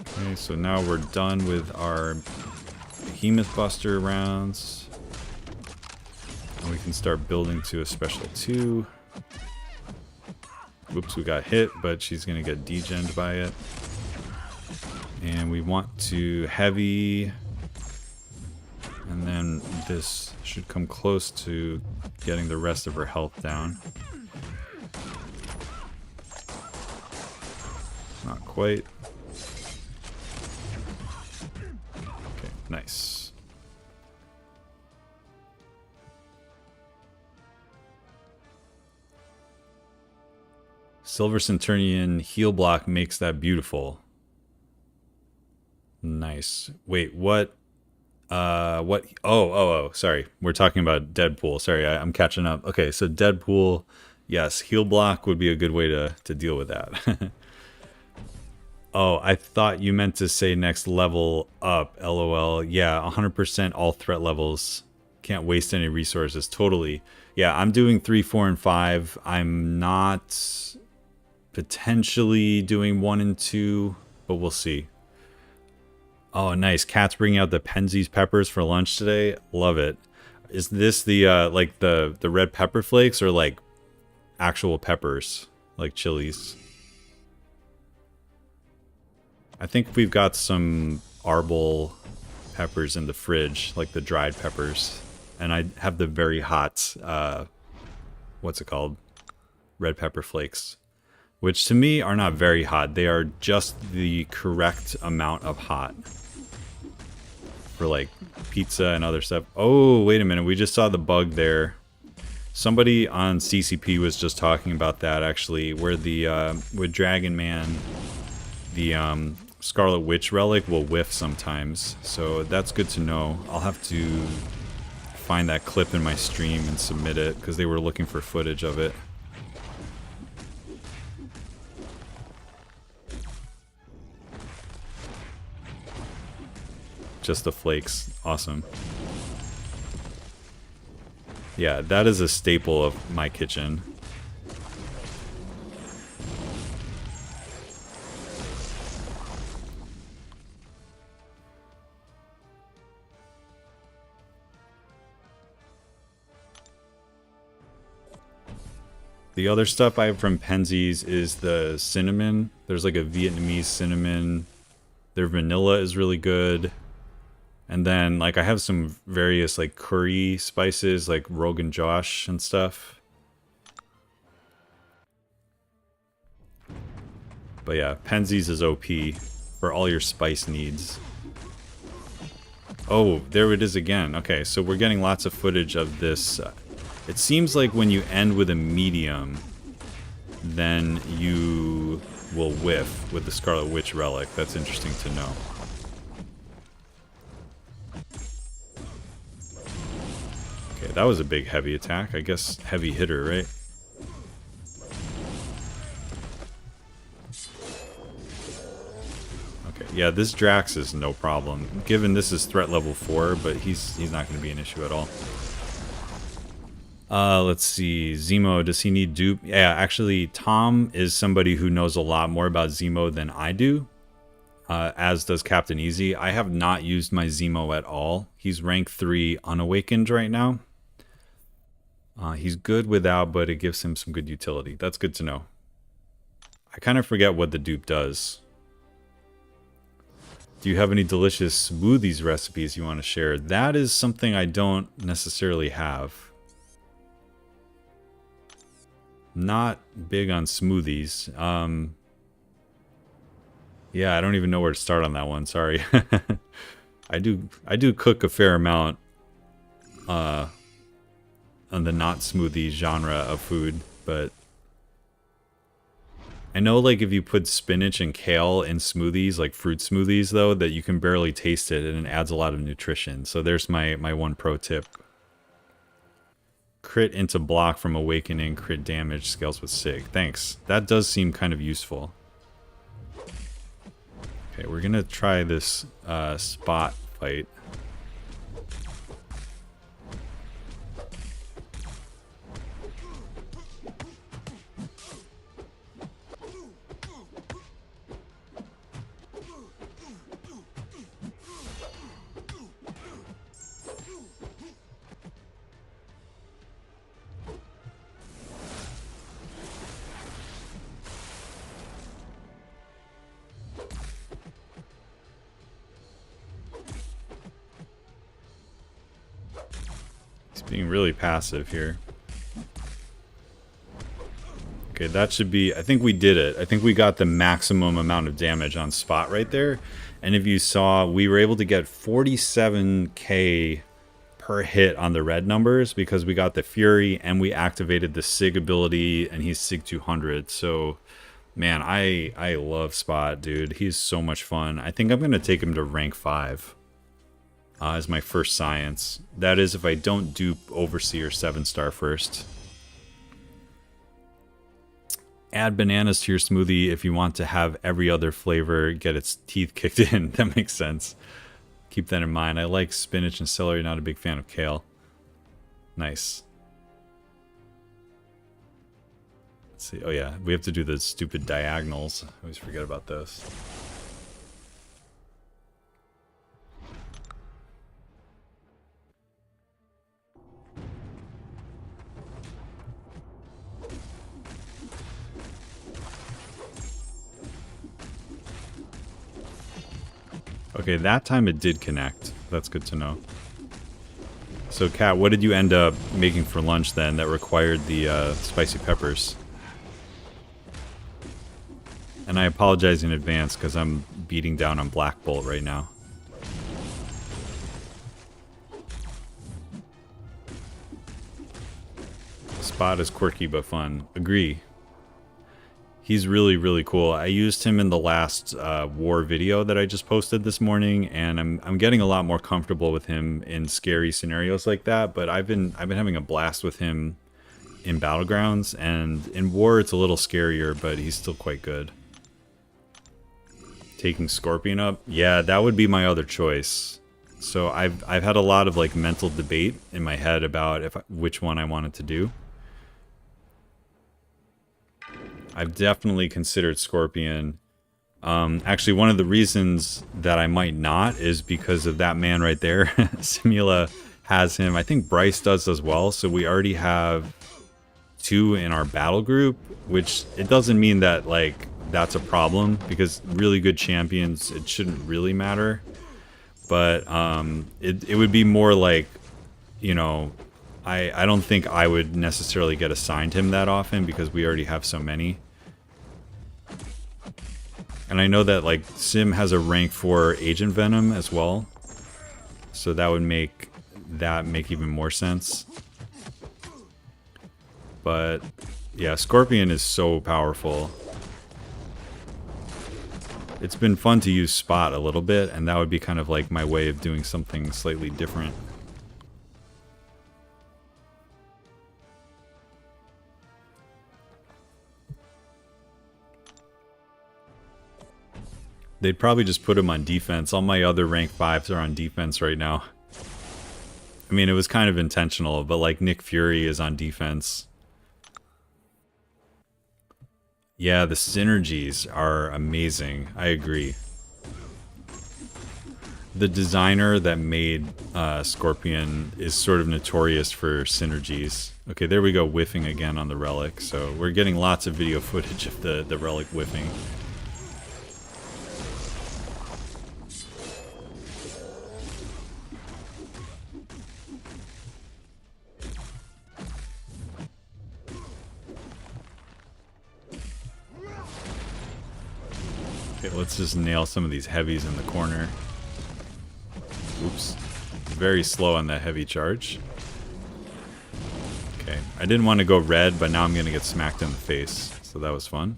Okay, so now we're done with our Behemoth Buster rounds. And we can start building to a special 2. Whoops, we got hit, but she's going to get degened by it. And we want to heavy... And then this should come close to getting the rest of her health down. Not quite. Okay, nice. Silver Centurion heal block makes that beautiful. Nice. Wait, what? What? Oh, sorry. We're talking about Deadpool. Sorry, I'm catching up. Okay, so Deadpool, yes, heal block would be a good way to deal with that. Oh, I thought you meant to say next level up, LOL. Yeah, 100% all threat levels. Can't waste any resources, totally. Yeah, I'm doing 3, 4, and 5. I'm not potentially doing 1 and 2, but we'll see. Oh, nice. Cat's bringing out the Penzies peppers for lunch today. Love it. Is this the, like, the red pepper flakes or, like, actual peppers? Like chilies? I think we've got some arbol peppers in the fridge, like the dried peppers. And I have the very hot, what's it called? Red pepper flakes. Which to me are not very hot. They are just the correct amount of hot. For like pizza and other stuff. Oh, wait a minute. We just saw the bug there. Somebody on CCP was just talking about that actually, where the with Dragon Man, the Scarlet Witch relic will whiff sometimes. So that's good to know. I'll have to find that clip in my stream and submit it because they were looking for footage of it. Just the flakes. Awesome. Yeah, that is a staple of my kitchen. The other stuff I have from Penzies is the cinnamon. There's like a Vietnamese cinnamon. Their vanilla is really good. And then, like, I have some various, like, curry spices, like Rogan Josh and stuff. But yeah, Penzies is OP for all your spice needs. Oh, there it is again. Okay, so we're getting lots of footage of this. It seems like when you end with a medium, then you will whiff with the Scarlet Witch relic. That's interesting to know. Okay, that was a big heavy attack. I guess heavy hitter, right? Okay, yeah, this Drax is no problem. Given this is threat level 4, but he's not going to be an issue at all. Let's see. Zemo, does he need dupe? Yeah, actually, Tom is somebody who knows a lot more about Zemo than I do. As does Captain Easy. I have not used my Zemo at all. He's rank 3 unawakened right now. He's good without, but it gives him some good utility. That's good to know. I kind of forget what the dupe does. Do you have any delicious smoothies recipes you want to share? That is something I don't necessarily have. Not big on smoothies. Yeah, I don't even know where to start on that one. Sorry. I do cook a fair amount on the not smoothie genre of food, but I know, like, if you put spinach and kale in smoothies, like fruit smoothies, though, that you can barely taste it and it adds a lot of nutrition. So there's my one pro tip. Crit into block from awakening, crit damage, scales with sig. Thanks. That does seem kind of useful. Okay, we're gonna try this spot fight. Being really passive here. Okay, that should be... I think we did it. I think we got the maximum amount of damage on spot right there. And if you saw, we were able to get 47k per hit on the red numbers because we got the Fury and we activated the Sig ability and he's Sig 200. So, man, I love Spot, dude. He's so much fun. I think I'm going to take him to rank 5. As my first science. That is if I don't dupe Overseer 7-star first. Add bananas to your smoothie if you want to have every other flavor get its teeth kicked in. That makes sense. Keep that in mind. I like spinach and celery, not a big fan of kale. Nice. Let's see. Oh yeah, we have to do the stupid diagonals. I always forget about those. Okay, that time it did connect. That's good to know. So, Kat, what did you end up making for lunch then that required the spicy peppers? And I apologize in advance because I'm beating down on Black Bolt right now. Spot is quirky but fun. Agree. He's really, really cool. I used him in the last war video that I just posted this morning, and I'm getting a lot more comfortable with him in scary scenarios like that. But I've been having a blast with him in Battlegrounds, and in war it's a little scarier, but he's still quite good. Taking Scorpion up, yeah, that would be my other choice. So I've had a lot of like mental debate in my head about which one I wanted to do. I've definitely considered Scorpion. Actually, one of the reasons that I might not is because of that man right there. Simula has him. I think Bryce does as well. So we already have 2 in our battle group, which it doesn't mean that like that's a problem, because really good champions, it shouldn't really matter. But it would be more like, you know, I don't think I would necessarily get assigned him that often because we already have so many. And I know that like Sim has a rank 4 Agent Venom as well. So that would make even more sense. But yeah, Scorpion is so powerful. It's been fun to use Spot a little bit, and that would be kind of like my way of doing something slightly different. They'd probably just put him on defense. All my other rank 5s are on defense right now. I mean, it was kind of intentional, but like Nick Fury is on defense. Yeah, the synergies are amazing. I agree. The designer that made Scorpion is sort of notorious for synergies. Okay, there we go, whiffing again on the relic. So we're getting lots of video footage of the relic whiffing. Okay, let's just nail some of these heavies in the corner. Oops. Very slow on that heavy charge. Okay, I didn't want to go red, but now I'm going to get smacked in the face. So that was fun.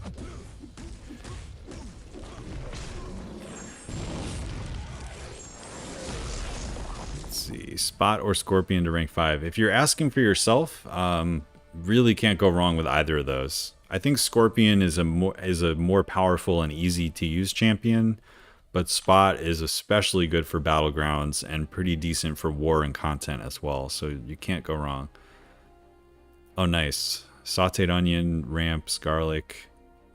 Let's see. Spot or Scorpion to rank 5. If you're asking for yourself, really can't go wrong with either of those. I think Scorpion is a more powerful and easy to use champion, but Spot is especially good for Battlegrounds and pretty decent for war and content as well, so you can't go wrong. Oh, nice. Sauteed onion, ramps, garlic,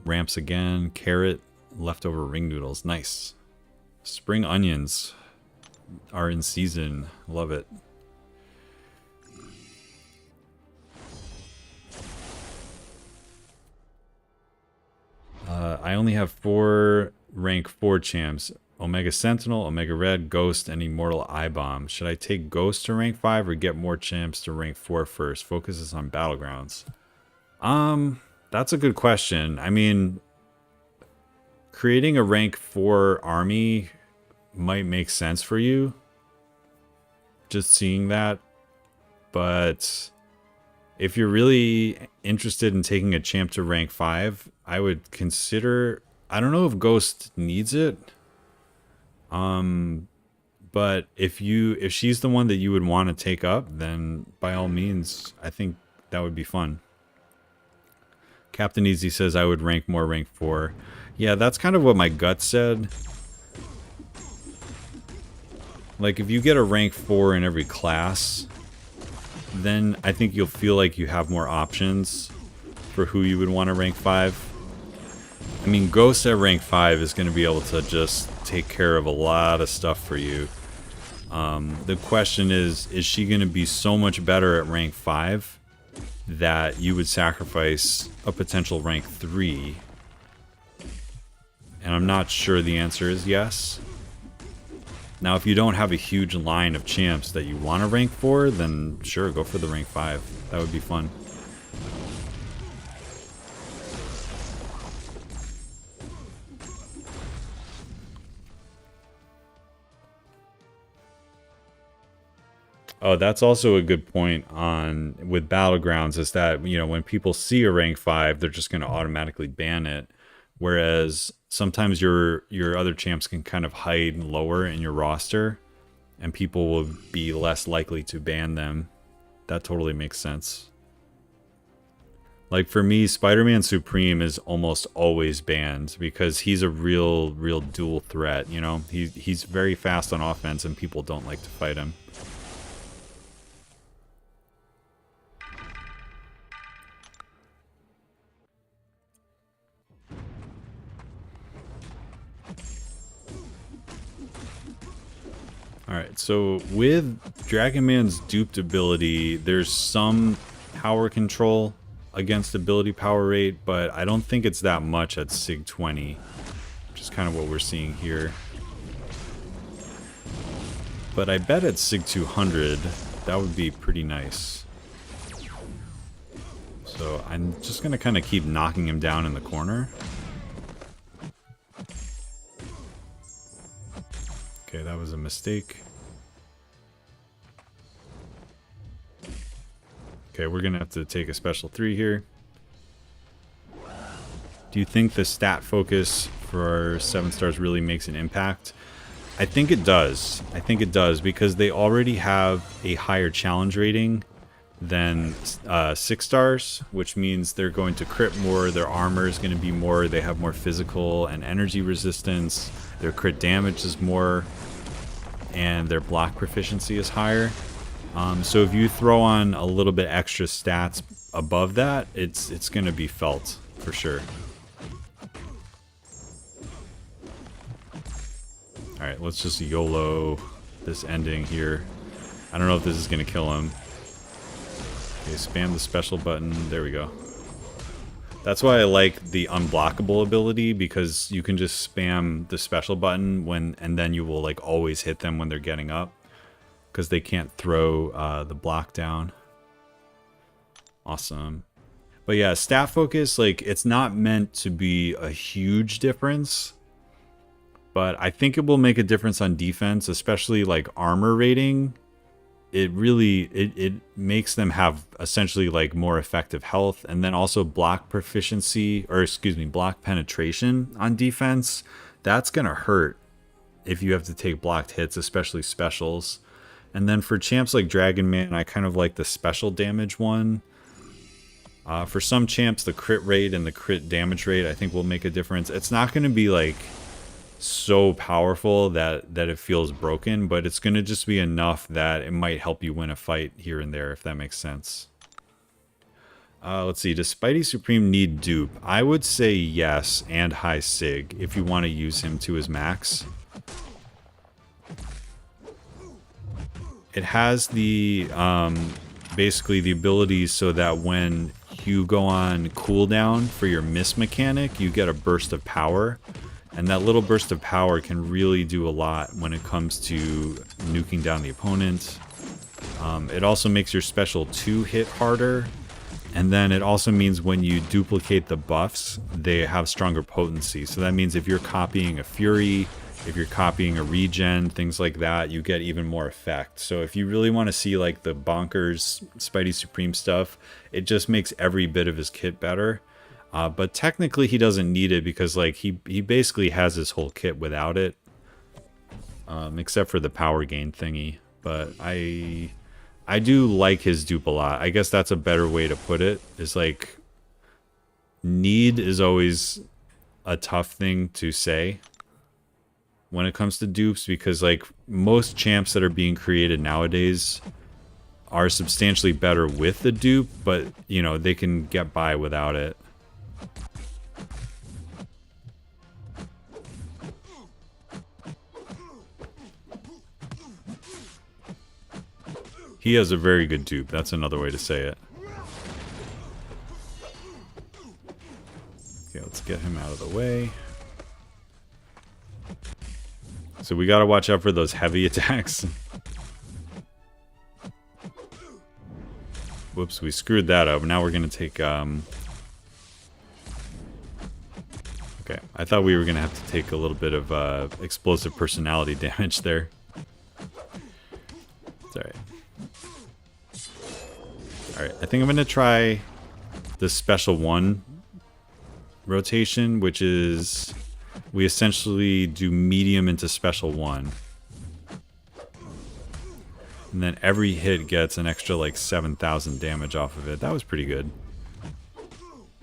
ramps again, carrot, leftover ring noodles. Nice. Spring onions are in season. Love it. I only have 4 rank 4 champs. Omega Sentinel, Omega Red, Ghost, and Immortal Eye Bomb. Should I take Ghost to rank 5 or get more champs to rank 4 first? Focuses on Battlegrounds. That's a good question. I mean, creating a rank 4 army might make sense for you. Just seeing that. But if you're really interested in taking a champ to rank 5, I would consider... I don't know if Ghost needs it. But if she's the one that you would want to take up, then by all means, I think that would be fun. Captain Easy says I would rank more rank 4. Yeah, that's kind of what my gut said. Like, if you get a rank 4 in every class, then I think you'll feel like you have more options for who you would want to rank 5. I mean, Ghost at rank 5 is going to be able to just take care of a lot of stuff for you. The question is she going to be so much better at rank 5 that you would sacrifice a potential rank 3? And I'm not sure the answer is yes. Now, if you don't have a huge line of champs that you want to rank 4, then sure, go for the rank 5. That would be fun. Oh, that's also a good point on with Battlegrounds, is that, you know, when people see a rank 5, they're just going to automatically ban it. Whereas sometimes your other champs can kind of hide lower in your roster and people will be less likely to ban them. That totally makes sense. Like for me, Spider-Man Supreme is almost always banned because he's a real dual threat, you know? He's very fast on offense and people don't like to fight him. Alright, so with Dragon Man's duped ability, there's some power control against ability power rate, but I don't think it's that much at Sig 20, which is kind of what we're seeing here. But I bet at Sig 200, that would be pretty nice. So I'm just going to kind of keep knocking him down in the corner. Okay, that was a mistake. Okay, we're gonna have to take a special 3 here. Do you think the stat focus for our 7 stars really makes an impact? I think it does. I think it does because they already have a higher challenge rating than 6 stars, which means they're going to crit more, their armor is going to be more, they have more physical and energy resistance, their crit damage is more, and their block proficiency is higher. So if you throw on a little bit extra stats above that, it's going to be felt for sure. Alright, let's just YOLO this ending here. I don't know if this is going to kill him. Okay, spam the special button. There we go. That's why I like the unblockable ability, because you can just spam the special button and then you will like always hit them when they're getting up, because they can't throw the block down. Awesome. But yeah, stat focus, like, it's not meant to be a huge difference, but I think it will make a difference on defense, especially like armor rating. It really, it makes them have essentially like more effective health, and then also block proficiency, or excuse me, block penetration on defense. That's gonna hurt if you have to take blocked hits, especially specials. And then for champs like Dragon Man, I kind of like the special damage one. For some champs, the crit rate and the crit damage rate I think will make a difference. It's not going to be like so powerful that it feels broken, but it's going to just be enough that it might help you win a fight here and there, if that makes sense. Let's see, does Spidey Supreme need dupe? I would say yes, and high sig, if you want to use him to his max. It has the, basically the ability so that when you go on cooldown for your miss mechanic, you get a burst of power. And that little burst of power can really do a lot when it comes to nuking down the opponent. It also makes your special 2 hit harder. And then it also means when you duplicate the buffs, they have stronger potency. So that means if you're copying a Fury, if you're copying a regen, things like that, you get even more effect. So if you really want to see like the bonkers Spidey Supreme stuff, it just makes every bit of his kit better. But technically he doesn't need it, because like he basically has his whole kit without it, except for the power gain thingy. But I do like his dupe a lot. I guess that's a better way to put it, is like, need is always a tough thing to say when it comes to dupes, because like most champs that are being created nowadays are substantially better with the dupe, but you know, they can get by without it. He has a very good dupe, that's another way to say it. Okay, let's get him out of the way. So we got to watch out for those heavy attacks. Whoops, we screwed that up. Now we're going to take... Okay, I thought we were going to have to take a little bit of explosive personality damage there. It's alright. Alright, I think I'm going to try the special one rotation, which is we essentially do medium into special one. And then every hit gets an extra like 7,000 damage off of it. That was pretty good.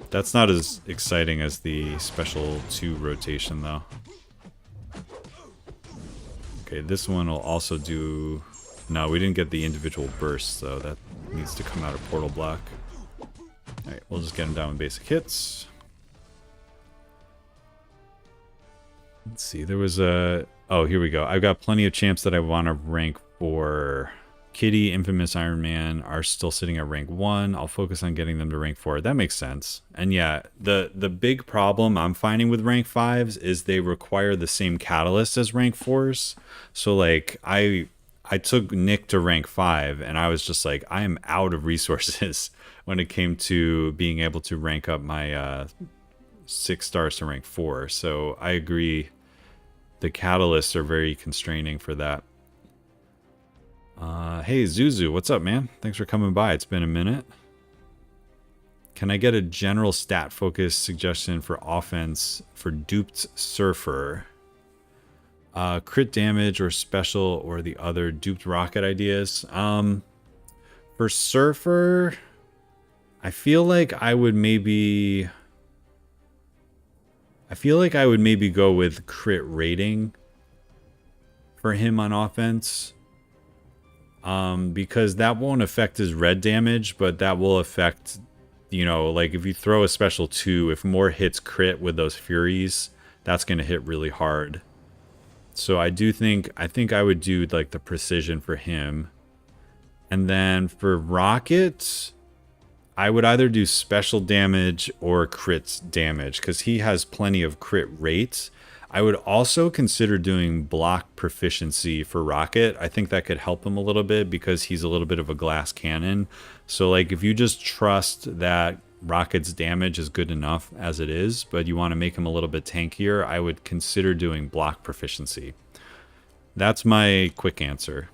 That's not as exciting as the special 2 rotation though. Okay, this one will also do... No, we didn't get the individual bursts though. That needs to come out of portal block. Alright, we'll just get him down with basic hits. Let's see, there was a... Oh, here we go. I've got plenty of champs that I want to rank for. Kitty, Infamous, Iron Man are still sitting at rank 1. I'll focus on getting them to rank 4. That makes sense. And yeah, the big problem I'm finding with rank 5s is they require the same catalyst as rank 4s. So like, I took Nick to rank 5, and I was just like, I am out of resources when it came to being able to rank up my 6 stars to rank 4. So I agree. The catalysts are very constraining for that. Hey, Zuzu, what's up, man? Thanks for coming by. It's been a minute. Can I get a general stat focus suggestion for offense for duped Surfer? Crit damage or special or the other duped rocket ideas? For Surfer, I feel like I would maybe go with crit rating for him on offense. Because that won't affect his red damage, but that will affect, you know, like if you throw a special 2, if more hits crit with those Furies, that's going to hit really hard. So I think I would do like the precision for him. And then for Rocket, I would either do special damage or crit damage because he has plenty of crit rates. I would also consider doing block proficiency for Rocket. I think that could help him a little bit because he's a little bit of a glass cannon. So like if you just trust that Rocket's damage is good enough as it is, but you want to make him a little bit tankier, I would consider doing block proficiency. That's my quick answer.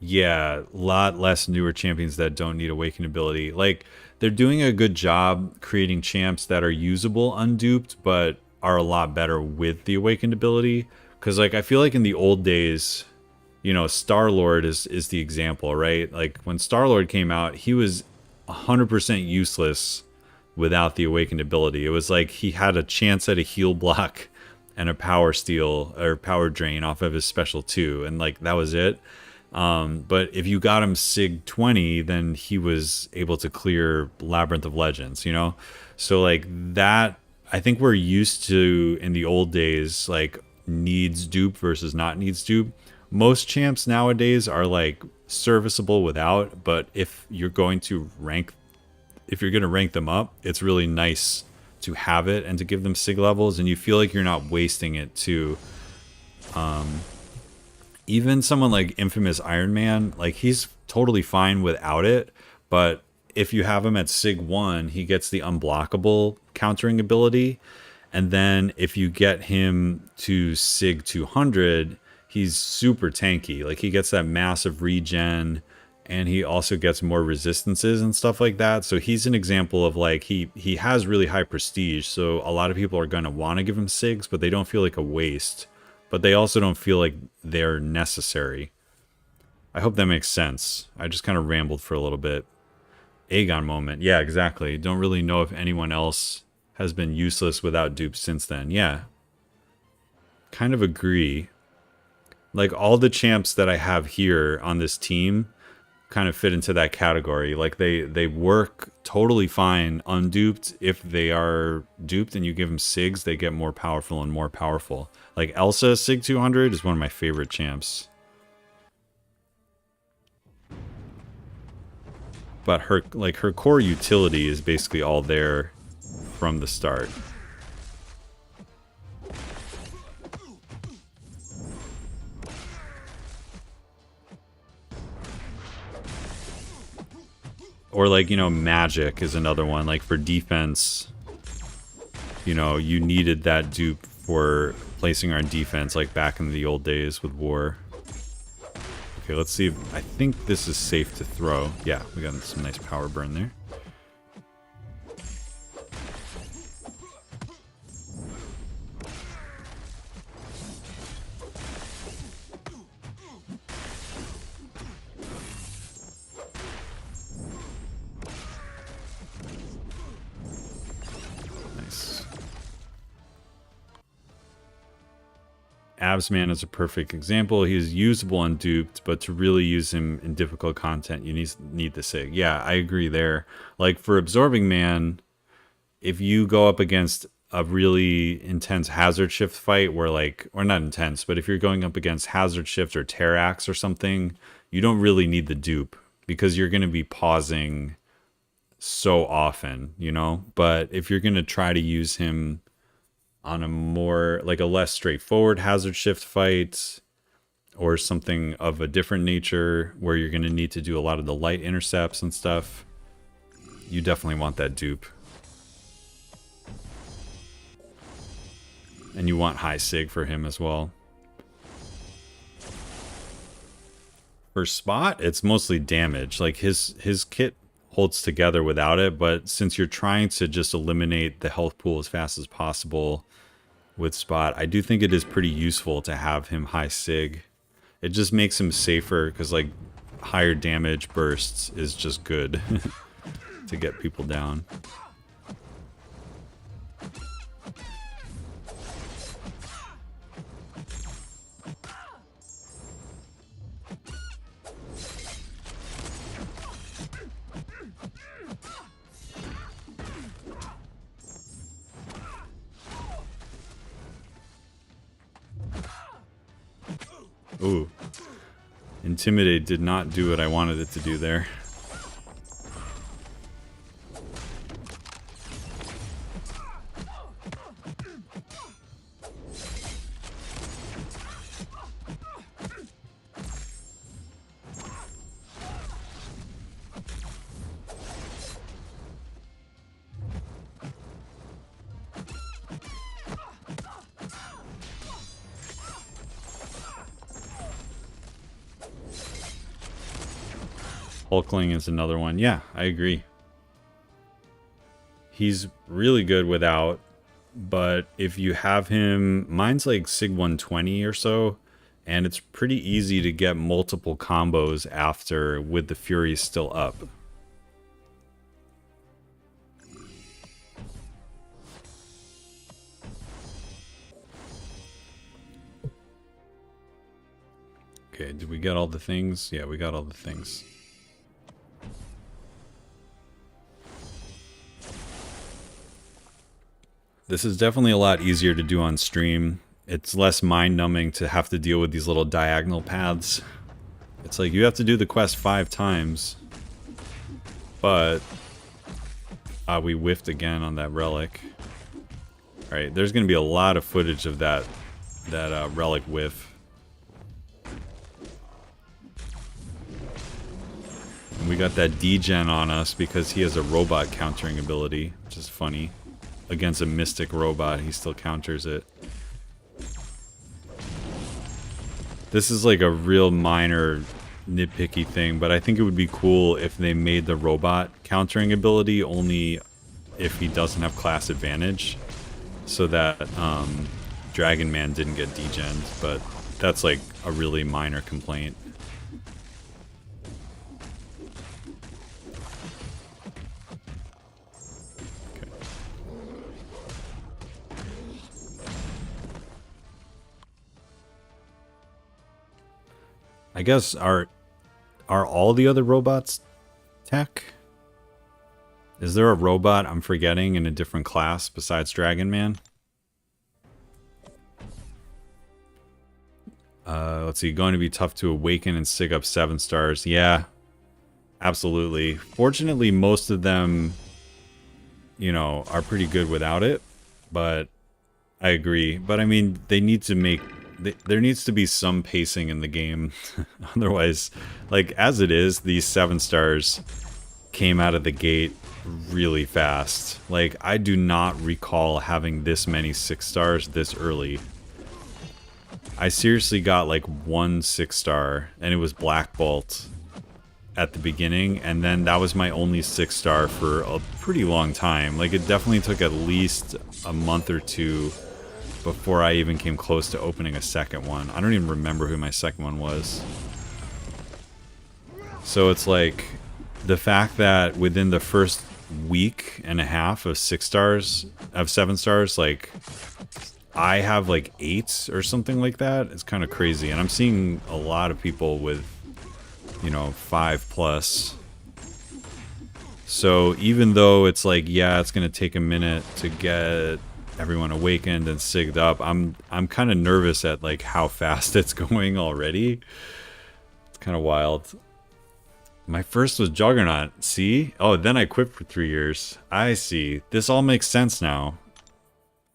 Yeah, a lot less newer champions that don't need awakened ability. Like, they're doing a good job creating champs that are usable unduped, but are a lot better with the awakened ability. Because, like, I feel like in the old days, you know, Star-Lord is the example, right? Like, when Star-Lord came out, he was 100% useless without the awakened ability. It was like he had a chance at a heal block and a power steal or power drain off of his special 2, and, like, that was it. But if you got him Sig 20, then he was able to clear Labyrinth of Legends, you know? So like that, I think we're used to in the old days, like needs dupe versus not needs dupe. Most champs nowadays are like serviceable without, but if you're going to rank them up, it's really nice to have it and to give them Sig levels, and you feel like you're not wasting it too. Even someone like Infamous Iron Man, like he's totally fine without it, but if you have him at Sig 1, he gets the unblockable countering ability, and then if you get him to Sig 200, he's super tanky. Like he gets that massive regen, and he also gets more resistances and stuff like that. So he's an example of like he has really high prestige, so a lot of people are going to want to give him Sigs, but they don't feel like a waste. But they also don't feel like they're necessary. I hope that makes sense. I just kind of rambled for a little bit. Aegon moment. Yeah, exactly. Don't really know if anyone else has been useless without dupes since then. Yeah. Kind of agree. Like all the champs that I have here on this team kind of fit into that category. Like they work totally fine unduped. If they are duped and you give them Sigs, they get more powerful and more powerful. Like Elsa Sig 200 is one of my favorite champs. but her core utility is basically all there from the start. Or like, you know, magic is another one. Like for defense, you know, you needed that dupe for placing our defense like back in the old days with war. Okay, let's see if, I think this is safe to throw. Yeah, we got some nice power burn there. Absman is a perfect example. He is usable on duped, but to really use him in difficult content, you need the SIG. Yeah, I agree there. Like for Absorbing Man, if you go up against a really intense Hazard Shift fight where like, or not intense, but if you're going up against Hazard Shift or Terrax or something, you don't really need the dupe because you're going to be pausing so often, you know? But if you're going to try to use him on a more, like a less straightforward Hazard Shift fight or something of a different nature where you're going to need to do a lot of the light intercepts and stuff, you definitely want that dupe. And you want high sig for him as well. For Spot, it's mostly damage. Like his kit holds together without it, but since you're trying to just eliminate the health pool as fast as possible with Spot, I do think it is pretty useful to have him high sig. It just makes him safer because like higher damage bursts is just good to get people down. Ooh. Intimidate did not do what I wanted it to do there. Hulkling is another one. Yeah, I agree. He's really good without, but if you have him, mine's like Sig 120 or so, and it's pretty easy to get multiple combos after with the Fury still up. Okay, did we get all the things? Yeah, we got all the things. This is definitely a lot easier to do on stream. It's less mind-numbing to have to deal with these little diagonal paths. It's like you have to do the quest 5 times. But we whiffed again on that relic. Alright, there's going to be a lot of footage of that relic whiff. And we got that degen on us because he has a robot countering ability, which is funny. Against a mystic robot, he still counters it. This is like a real minor nitpicky thing, but I think it would be cool if they made the robot countering ability only if he doesn't have class advantage, so that Dragon Man didn't get degened, but that's like a really minor complaint. I guess are all the other robots tech? Is there a robot I'm forgetting in a different class besides Dragon Man? Let's see, going to be tough to awaken and sig up 7 stars. Yeah. Absolutely. Fortunately, most of them, you know, are pretty good without it, but I agree. But I mean, they need to make, there needs to be some pacing in the game. Otherwise, like, as it is, these 7 stars came out of the gate really fast. Like, I do not recall having this many 6 stars this early. I seriously got like 1 6-star, and it was Black Bolt at the beginning, and then that was my only 6-star for a pretty long time. Like, it definitely took at least a month or 2 before I even came close to opening a second one. I don't even remember who my second one was. So it's like, the fact that within the first week and a half of 6 stars, of 7 stars, like, I have like 8 or something like that. It's kind of crazy. And I'm seeing a lot of people with, you know, 5+. So even though it's like, yeah, it's going to take a minute to get everyone awakened and sigged up, I'm kind of nervous at like how fast it's going already. It's kind of wild. My first was Juggernaut. See? Oh, then I quit for 3 years. I see. This all makes sense now.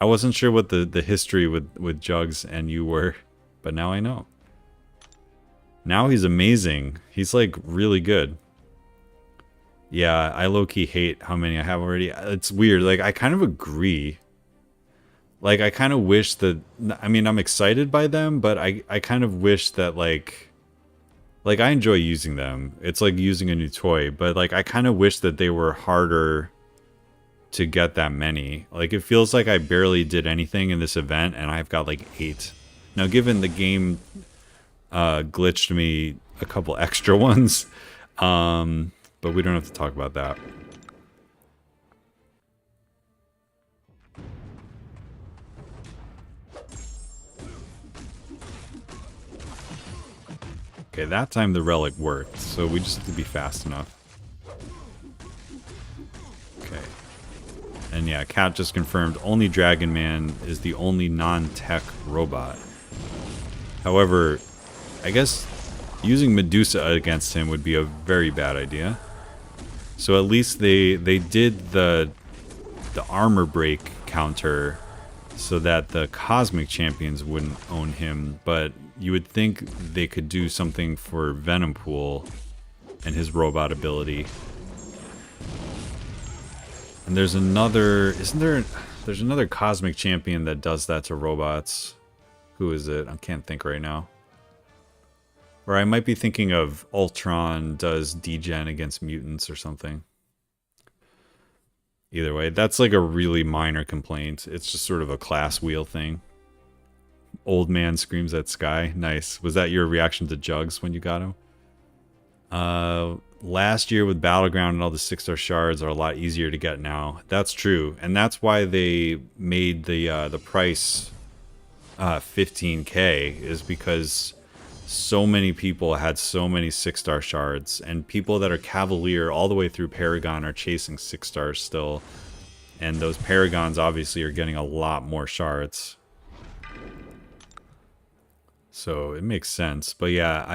I wasn't sure what the history with Jugs and you were, but now I know. Now he's amazing. He's like really good. Yeah, I low-key hate how many I have already. It's weird. Like, I kind of agree. Like, I kind of wish that, I mean, I'm excited by them, but I kind of wish that like I enjoy using them. It's like using a new toy, but like I kind of wish that they were harder to get that many. Like, it feels like I barely did anything in this event and I've got like 8. Now, given the game glitched me a couple extra ones, but we don't have to talk about that. Okay, that time the relic worked, so we just have to be fast enough. Okay. And yeah, Cat just confirmed only Dragon Man is the only non-tech robot. However, I guess using Medusa against him would be a very bad idea. So at least they did the armor break counter so that the Cosmic Champions wouldn't own him, but you would think they could do something for Venom Pool and his robot ability. And there's another, there's another Cosmic Champion that does that to robots. Who is it? I can't think right now. Or I might be thinking of Ultron does degen against mutants or something. Either way, that's like a really minor complaint. It's just sort of a class wheel thing. Old man screams at sky. Nice. Was that your reaction to Jugs when you got him? Last year with Battleground and all the 6-star shards are a lot easier to get now. That's true. And that's why they made the price 15K, is because so many people had so many 6-star shards, and people that are Cavalier all the way through Paragon are chasing 6 stars still, and those Paragons obviously are getting a lot more shards, so it makes sense. But yeah,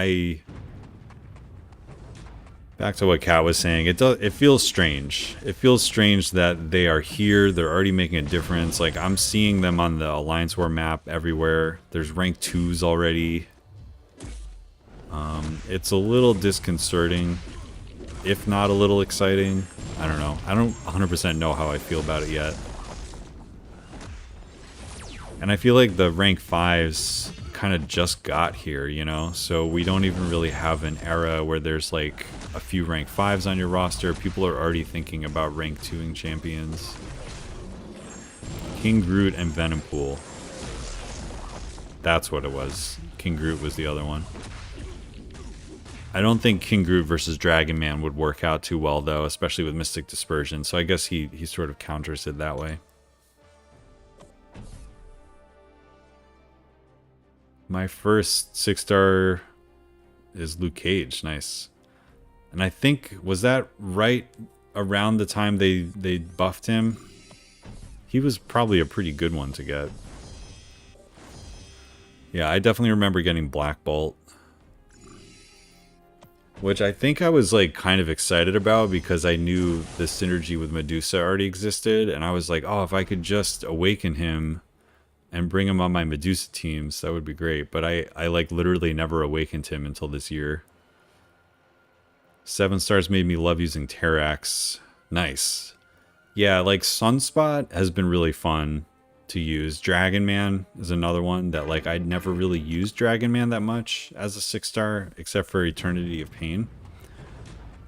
back to what Kat was saying, it feels strange. It feels strange that they are here, they're already making a difference. Like, I'm seeing them on the Alliance War map everywhere. There's rank 2s already. It's a little disconcerting, if not a little exciting. I don't know. I don't 100% know how I feel about it yet. And I feel like the rank 5s kind of just got here, you know? So we don't even really have an era where there's like a few rank 5s on your roster. People are already thinking about rank 2ing champions. King Groot and Venom Pool. That's what it was. King Groot was the other one. I don't think King Groot versus Dragon Man would work out too well, though, especially with Mystic Dispersion, so I guess he sort of counters it that way. My first 6-star is Luke Cage. Nice. And I think, was that right around the time they buffed him? He was probably a pretty good one to get. Yeah, I definitely remember getting Black Bolt. which I think I was like kind of excited about because I knew the synergy with Medusa already existed, and I was like, oh, if I could just awaken him and bring him on my Medusa teams, that would be great. But I like literally never awakened him until this year. 7 stars made me love using Terrax. Nice. Yeah, like Sunspot has been really fun to use. Dragon Man is another one that like I'd never really used Dragon Man that much as a 6-star, except for Eternity of Pain.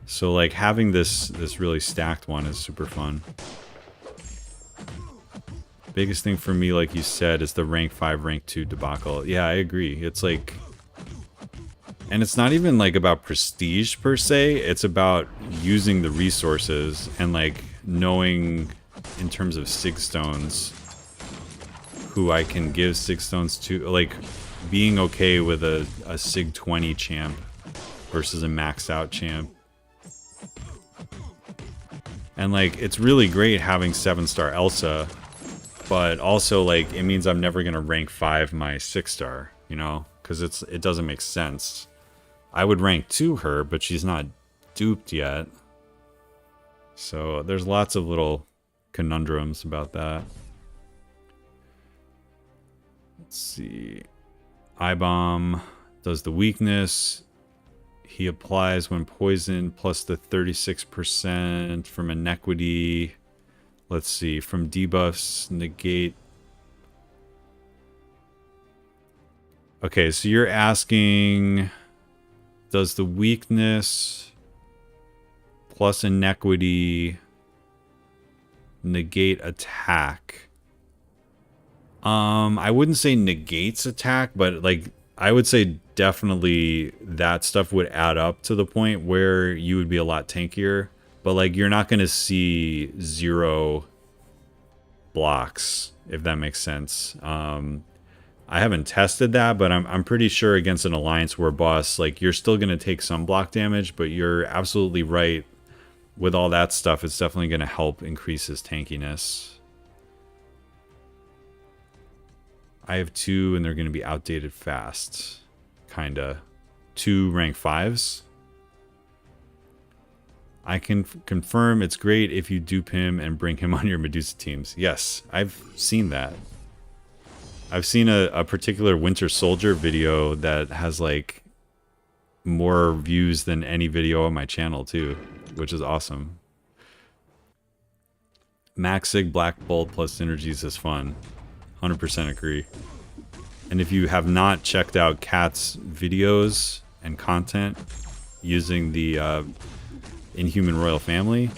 So like having this really stacked one is super fun. Biggest thing for me, like you said, is the rank 5, rank 2 debacle. Yeah, I agree. It's like, and it's not even like about prestige per se. It's about using the resources and like knowing in terms of Sig Stones who I can give Sig Stones to, like being okay with a Sig 20 champ versus a maxed out champ. And like it's really great having 7-star Elsa, but also like it means I'm never gonna rank 5 my 6-star, you know, because it doesn't make sense. I would rank 2 her, but she's not duped yet. So there's lots of little conundrums about that. Let's see. I-Bomb does the weakness. He applies when poisoned, plus the 36% from inequity. Let's see. From debuffs, negate. Okay, so you're asking, does the weakness plus inequity negate attack? I wouldn't say negates attack, but like I would say definitely that stuff would add up to the point where you would be a lot tankier. But like you're not gonna see 0 blocks, if that makes sense. I haven't tested that, but I'm pretty sure against an Alliance War boss, like you're still gonna take some block damage, but you're absolutely right. With all that stuff, it's definitely gonna help increase his tankiness. I have 2, and they're going to be outdated fast. Kinda. 2 rank 5s. I can confirm it's great if you dupe him and bring him on your Medusa teams. Yes, I've seen that. I've seen a particular Winter Soldier video that has like more views than any video on my channel too, which is awesome. Max Sig Black Bolt plus synergies is fun. 100% agree. And if you have not checked out Cat's videos and content using the Inhuman Royal Family,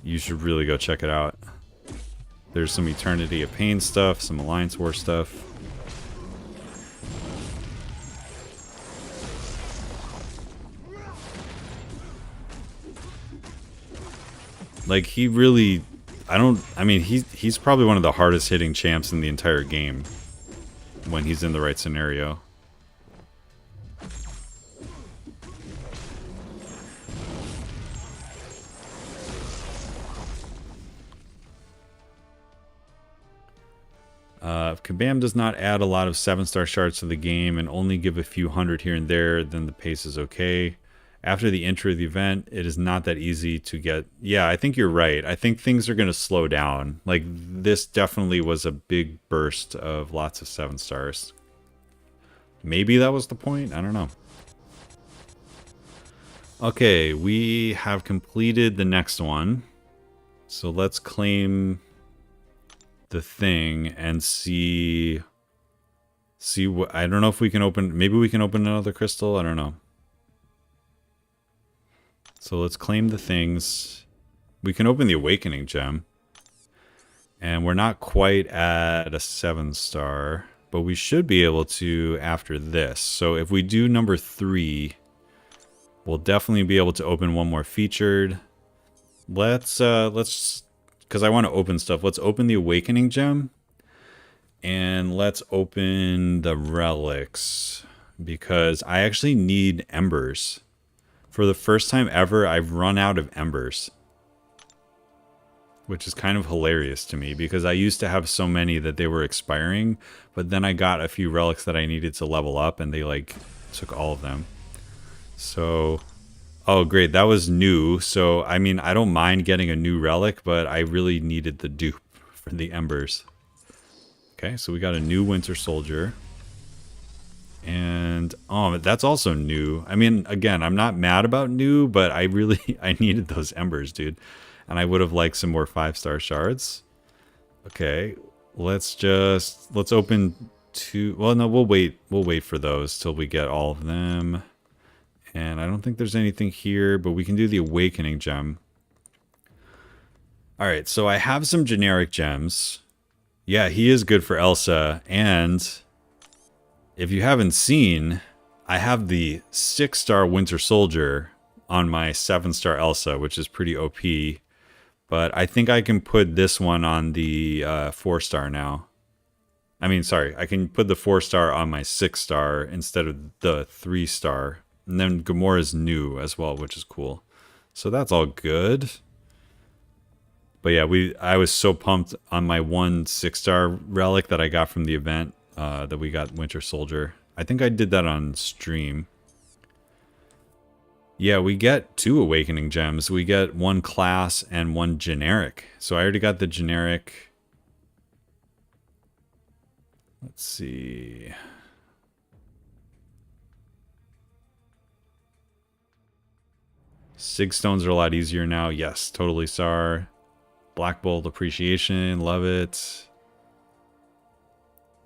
you should really go check it out. There's some Eternity of Pain stuff, some Alliance War stuff. Like he really, I mean, he's probably one of the hardest hitting champs in the entire game when he's in the right scenario. If Kabam does not add a lot of 7-star shards to the game and only give a few hundred here and there, then the pace is okay. After the intro of the event, it is not that easy to get. Yeah, I think you're right. I think things are going to slow down. Like, this definitely was a big burst of lots of 7 stars. Maybe that was the point? I don't know. Okay, we have completed the next one. So let's claim the thing and see what. I don't know if we can open. Maybe we can open another crystal. I don't know. So let's claim the things. We can open the Awakening Gem. And we're not quite at a 7-star, but we should be able to after this. So if we do number 3, we'll definitely be able to open one more featured. Let's because I want to open stuff. Let's open the Awakening Gem. And let's open the relics, because I actually need embers. For the first time ever, I've run out of embers, which is kind of hilarious to me because I used to have so many that they were expiring, but then I got a few relics that I needed to level up and they like took all of them. So, oh great, that was new. So, I mean, I don't mind getting a new relic, but I really needed the dupe for the embers. Okay, so we got a new Winter Soldier. And, oh, that's also new. I mean, again, I'm not mad about new, but I really, I needed those embers, dude. And I would have liked some more 5-star shards. Okay, let's open two. Well, no, we'll wait for those till we get all of them. And I don't think there's anything here, but we can do the Awakening Gem. All right, so I have some generic gems. Yeah, he is good for Elsa. And if you haven't seen, I have the 6-star Winter Soldier on my 7-star Elsa, which is pretty OP. But I think I can put this one on the 4-star now. I mean, sorry, I can put the 4-star on my 6-star instead of the 3-star. And then Gamora's new as well, which is cool. So that's all good. But yeah, I was so pumped on my 1 6-star relic that I got from the event that we got Winter Soldier. I think I did that on stream. Yeah, we get 2 Awakening Gems. We get 1 class and 1 generic. So I already got the generic. Let's see. Sig stones are a lot easier now. Yes, totally, Sar. Black Bolt appreciation, love it.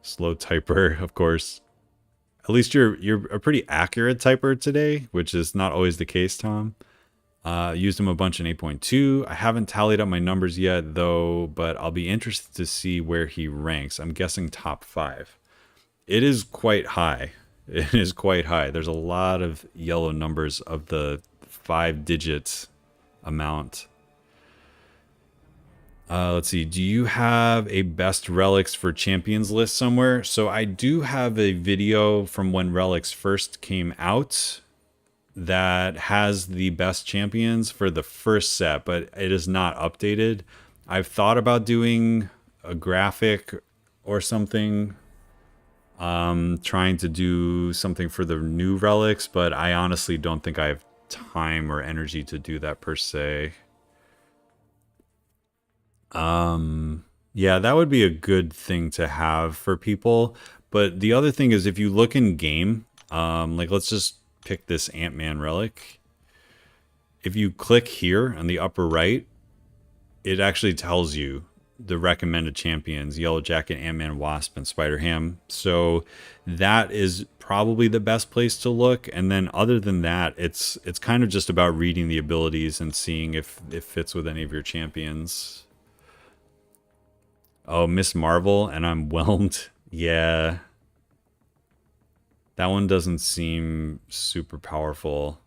Slow typer, of course. At least you're a pretty accurate typer today, which is not always the case, Tom. Used him a bunch in 8.2. I haven't tallied up my numbers yet, though, but I'll be interested to see where he ranks. I'm guessing top 5. It is quite high. It is quite high. There's a lot of yellow numbers of the 5-digit amount. Let's see. Do you have a best relics for champions list somewhere? So I do have a video from when relics first came out that has the best champions for the first set, but it is not updated. I've thought about doing a graphic or something, trying to do something for the new relics, but I honestly don't think I have time or energy to do that per se. Yeah, that would be a good thing to have for people. But the other thing is, if you look in game, like let's just pick this Ant-Man relic. If you click here on the upper right, it actually tells you the recommended champions: Yellow Jacket, Ant-Man, Wasp, and Spider-Ham. So that is probably the best place to look. And then other than that, it's kind of just about reading the abilities and seeing if it fits with any of your champions. Oh, Miss Marvel, and I'm whelmed. Yeah. That one doesn't seem super powerful.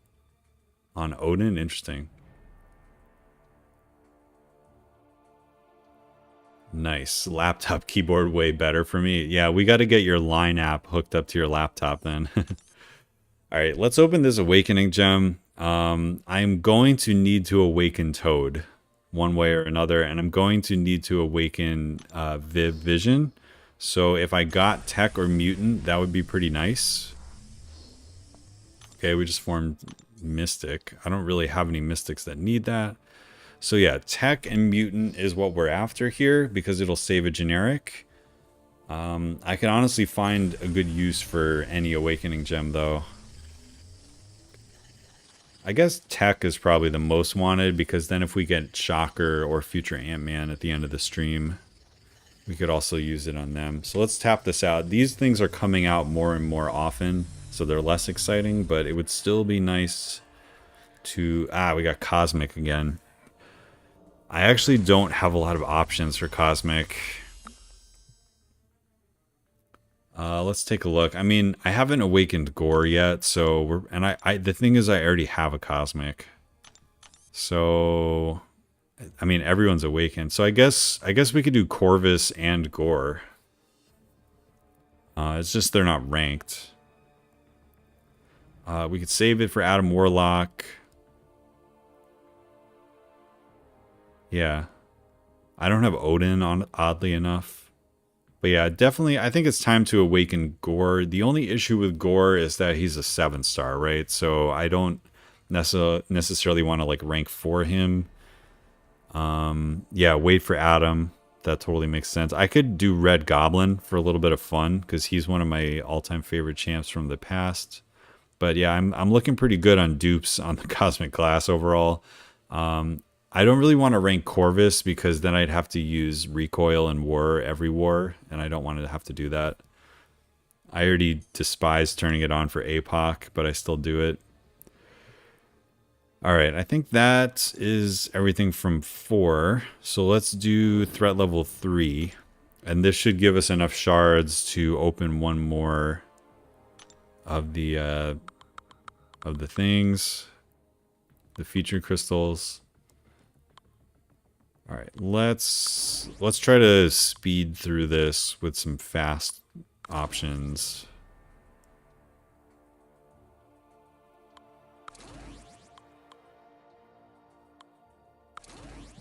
On Odin? Interesting. Nice. Laptop keyboard way better for me. Yeah, we got to get your Line app hooked up to your laptop then. All right, let's open this Awakening Gem. I'm going to need to awaken Toad one way or another, and I'm going to need to awaken Vision. So if I got Tech or Mutant, that would be pretty nice. Okay, we just formed Mystic. I don't really have any Mystics that need that. So yeah, Tech and Mutant is what we're after here because it'll save a generic. I can honestly find a good use for any Awakening Gem though. I guess Tech is probably the most wanted because then if we get Shocker or Future Ant-Man at the end of the stream, we could also use it on them. So let's tap this out. These things are coming out more and more often, so they're less exciting, but it would still be nice to... Ah, we got Cosmic again. I actually don't have a lot of options for Cosmic. Let's take a look. I mean, I haven't awakened Gore yet, so we're... And the thing is, I already have a Cosmic. So... I mean, everyone's awakened. So I guess we could do Corvus and Gore. It's just they're not ranked. We could save it for Adam Warlock. Yeah. I don't have Odin on, oddly enough. But yeah, definitely, I think it's time to awaken Gore. The only issue with Gore is that he's a 7-star, right? So I don't necessarily want to like rank for him. Yeah, wait for Adam. That totally makes sense. I could do Red Goblin for a little bit of fun because he's one of my all-time favorite champs from the past. But yeah, I'm looking pretty good on dupes on the Cosmic Glass overall. I don't really want to rank Corvus because then I'd have to use Recoil and War every war, and I don't want to have to do that. I already despise turning it on for APOC, but I still do it. Alright, I think that is everything from 4. So let's do threat level 3. And this should give us enough shards to open one more of the things. The feature crystals. Alright, let's try to speed through this with some fast options.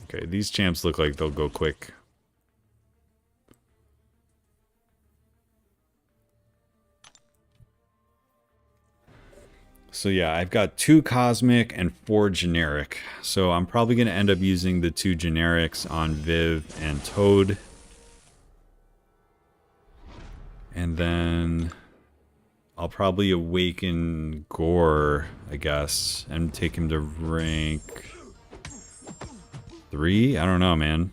Okay, these champs look like they'll go quick. So yeah, I've got 2 cosmic and 4 generic. So I'm probably going to end up using the 2 generics on Viv and Toad. And then I'll probably awaken Gore, I guess, and take him to rank 3? I don't know, man.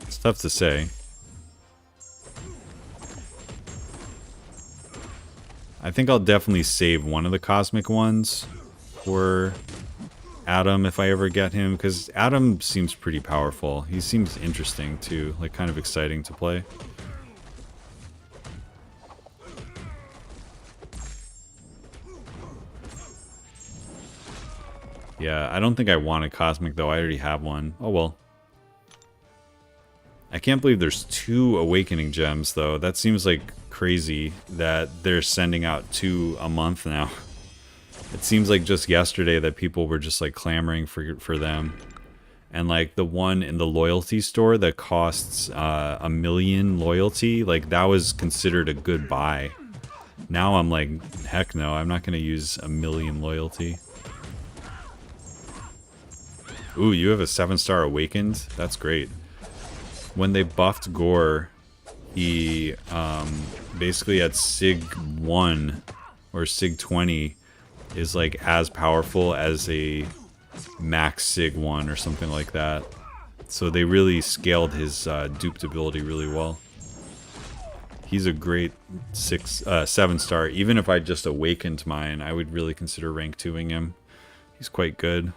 It's tough to say. I think I'll definitely save one of the cosmic ones for Adam if I ever get him, because Adam seems pretty powerful. He seems interesting too, like kind of exciting to play. Yeah, I don't think I want a cosmic though. I already have one. Oh well. I can't believe there's 2 awakening gems though. That seems like crazy that they're sending out 2 a month now. It seems like just yesterday that people were just like clamoring for them. And like the one in the loyalty store that costs 1 million loyalty, like that was considered a good buy. Now I'm like, heck no, I'm not going to use 1 million loyalty. Ooh, you have a 7-star awakened? That's great. When they buffed Gore, he basically at Sig 1 or Sig 20 is like as powerful as a max Sig 1 or something like that. So they really scaled his duped ability really well. He's a great 7-star. Even if I just awakened mine, I would really consider rank 2ing him. He's quite good.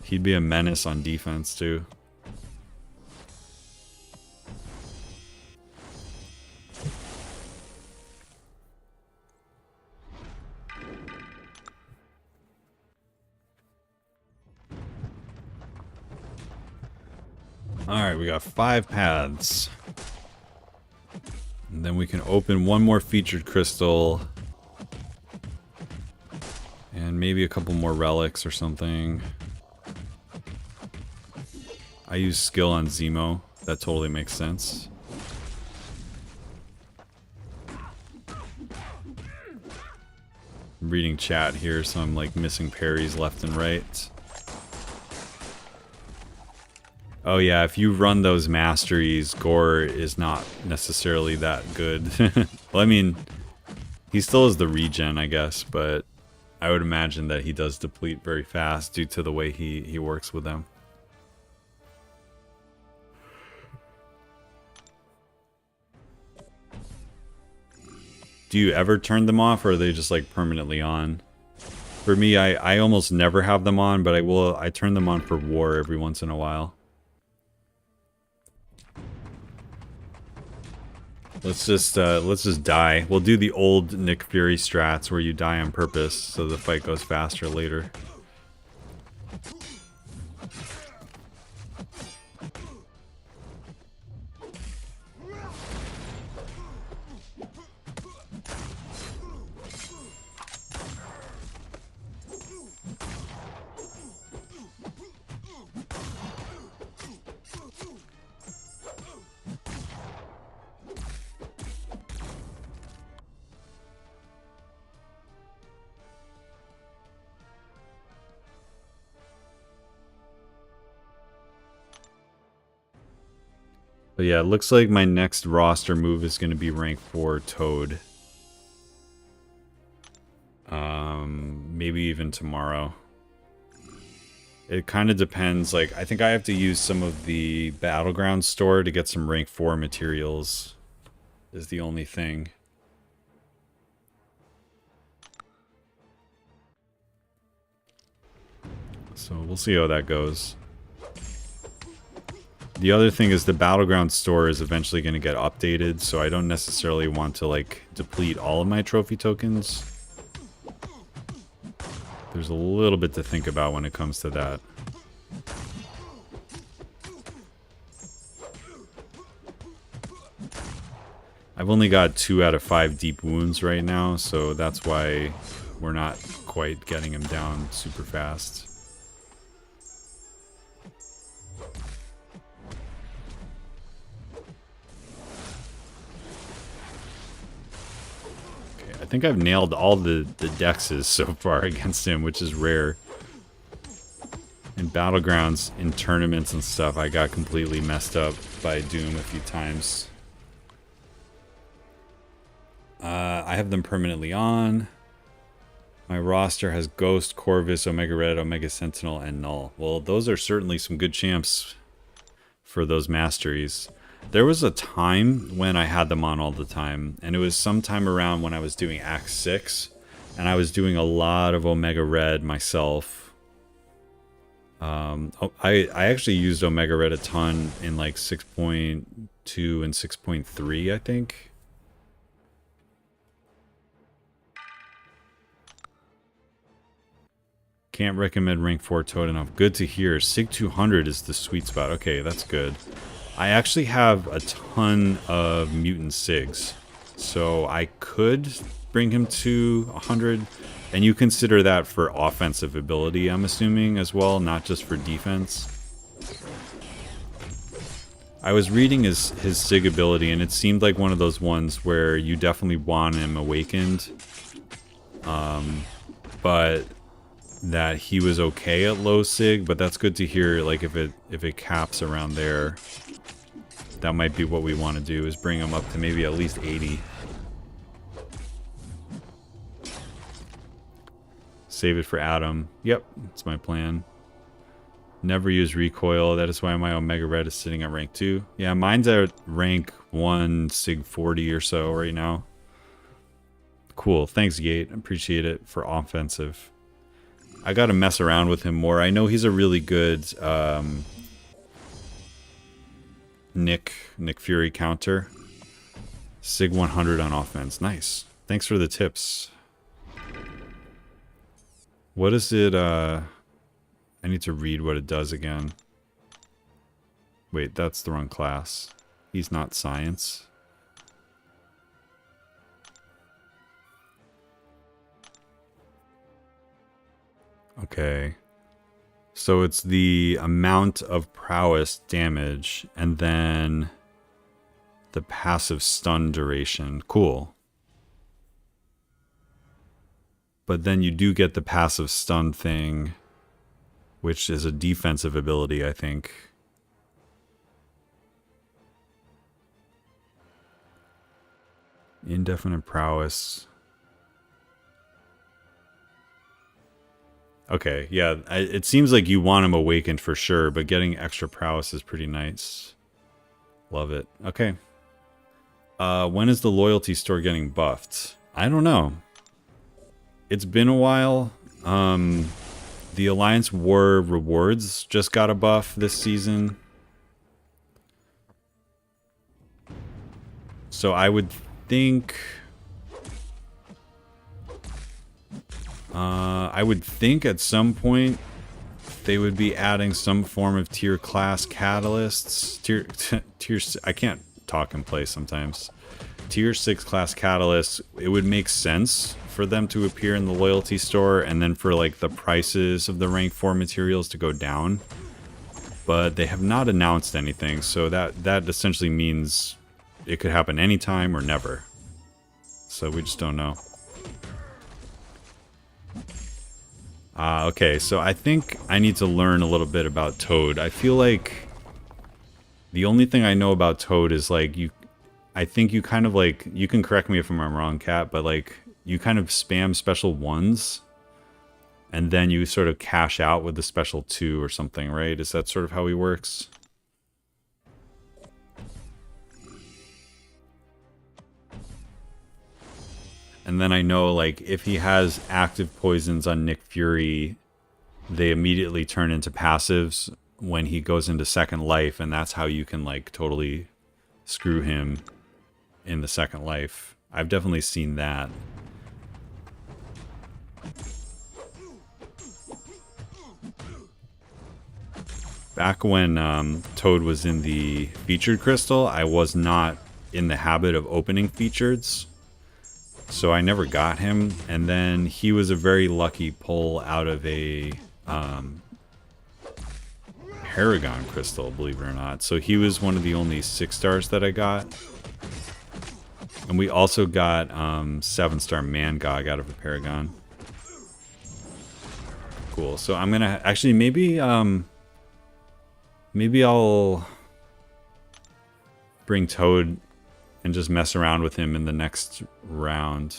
He'd be a menace on defense too. Alright, we got 5 paths. And then we can open one more featured crystal. And maybe a couple more relics or something. I use skill on Zemo. That totally makes sense. I'm reading chat here, so I'm like missing parries left and right. Oh yeah, if you run those masteries, Gore is not necessarily that good. Well, I mean, he still has the regen, I guess, but I would imagine that he does deplete very fast due to the way he works with them. Do you ever turn them off, or are they just like permanently on? For me, I almost never have them on, but I turn them on for war every once in a while. Let's just die. We'll do the old Nick Fury strats where you die on purpose so the fight goes faster later. But yeah, it looks like my next roster move is going to be rank 4 Toad. Maybe even tomorrow. It kind of depends. Like, I think I have to use some of the Battleground store to get some rank 4 materials. Is the only thing. So we'll see how that goes. The other thing is the Battleground store is eventually going to get updated, so I don't necessarily want to, like, deplete all of my trophy tokens. There's a little bit to think about when it comes to that. I've only got 2 out of 5 deep wounds right now, so that's why we're not quite getting him down super fast. I think I've nailed all the dexes so far against him, which is rare. In Battlegrounds, in tournaments and stuff, I got completely messed up by Doom a few times. I have them permanently on. My roster has Ghost, Corvus, Omega Red, Omega Sentinel, and Null. Well, those are certainly some good champs for those masteries. There was a time when I had them on all the time, and it was sometime around when I was doing Act 6, and I was doing a lot of Omega Red myself. I actually used Omega Red a ton in like 6.2 and 6.3, I think. Can't recommend rank 4 Toad enough. Good to hear. Sig 200 is the sweet spot. Okay, that's good. I actually have a ton of mutant Sigs, so I could bring him to 100, and you consider that for offensive ability, I'm assuming, as well, not just for defense. I was reading his Sig ability, and it seemed like one of those ones where you definitely want him awakened, but that he was okay at low Sig, but that's good to hear, like, if it caps around there. That might be what we want to do, is bring him up to maybe at least 80. Save it for Adam. Yep, that's my plan. Never use recoil. That is why my Omega Red is sitting at rank 2. Yeah, mine's at rank 1, Sig 40 or so right now. Cool. Thanks, Gate. Appreciate it for offensive. I gotta mess around with him more. I know he's a really good Nick Fury counter. Sig 100 on offense. Nice. Thanks for the tips. What is it? I need to read what it does again. Wait, that's the wrong class. He's not science. Okay. So it's the amount of prowess damage and then the passive stun duration. Cool. But then you do get the passive stun thing, which is a defensive ability, I think. Indefinite prowess. Okay, yeah, it seems like you want him awakened for sure, but getting extra prowess is pretty nice. Love it. Okay. When is the loyalty store getting buffed? I don't know. It's been a while. The Alliance War rewards just got a buff this season. So I would think... at some point they would be adding some form of tier class catalysts. Tier I can't talk and play sometimes. Tier 6 class catalysts, it would make sense for them to appear in the loyalty store and then for like the prices of the rank 4 materials to go down. But they have not announced anything, so that essentially means it could happen anytime or never. So we just don't know. Okay, so I think I need to learn a little bit about Toad. I feel like The only thing I know about Toad is like I think you kind of like, you can correct me if I'm wrong, Cat, but like you kind of spam special 1s and then you sort of cash out with the special 2 or something, right? Is that sort of how he works? And then I know like if he has active poisons on Nick Fury, they immediately turn into passives when he goes into second life, and that's how you can like totally screw him in the second life. I've definitely seen that. Back when Toad was in the featured crystal, I was not in the habit of opening featureds, so I never got him. And then he was a very lucky pull out of a Paragon crystal, believe it or not. So he was one of the only 6 stars that I got. And we also got 7-star Mangog out of a Paragon. Cool. So I'm gonna actually maybe I'll bring Toad and just mess around with him in the next round.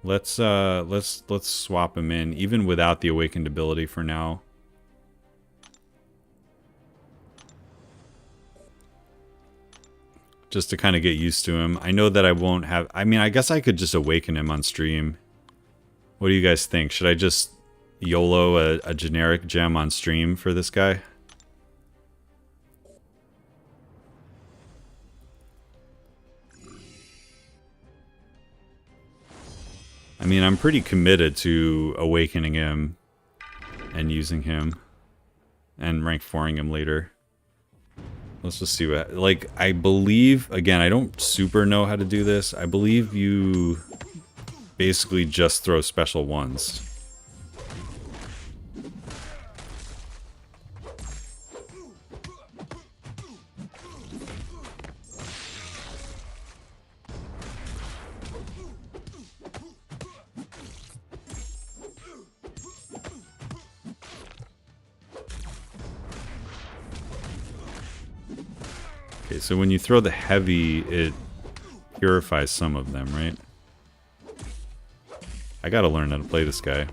Let's swap him in, even without the awakened ability for now. Just to kind of get used to him. I know that I won't have... I mean, I guess I could just awaken him on stream. What do you guys think? Should I just YOLO a generic gem on stream for this guy? I mean, I'm pretty committed to awakening him and using him and rank 4ing him later. Let's just see what... Like, I believe... Again, I don't super know how to do this. I believe you basically just throw special 1s. Okay, so when you throw the heavy, it purifies some of them, right? I gotta learn how to play this guy.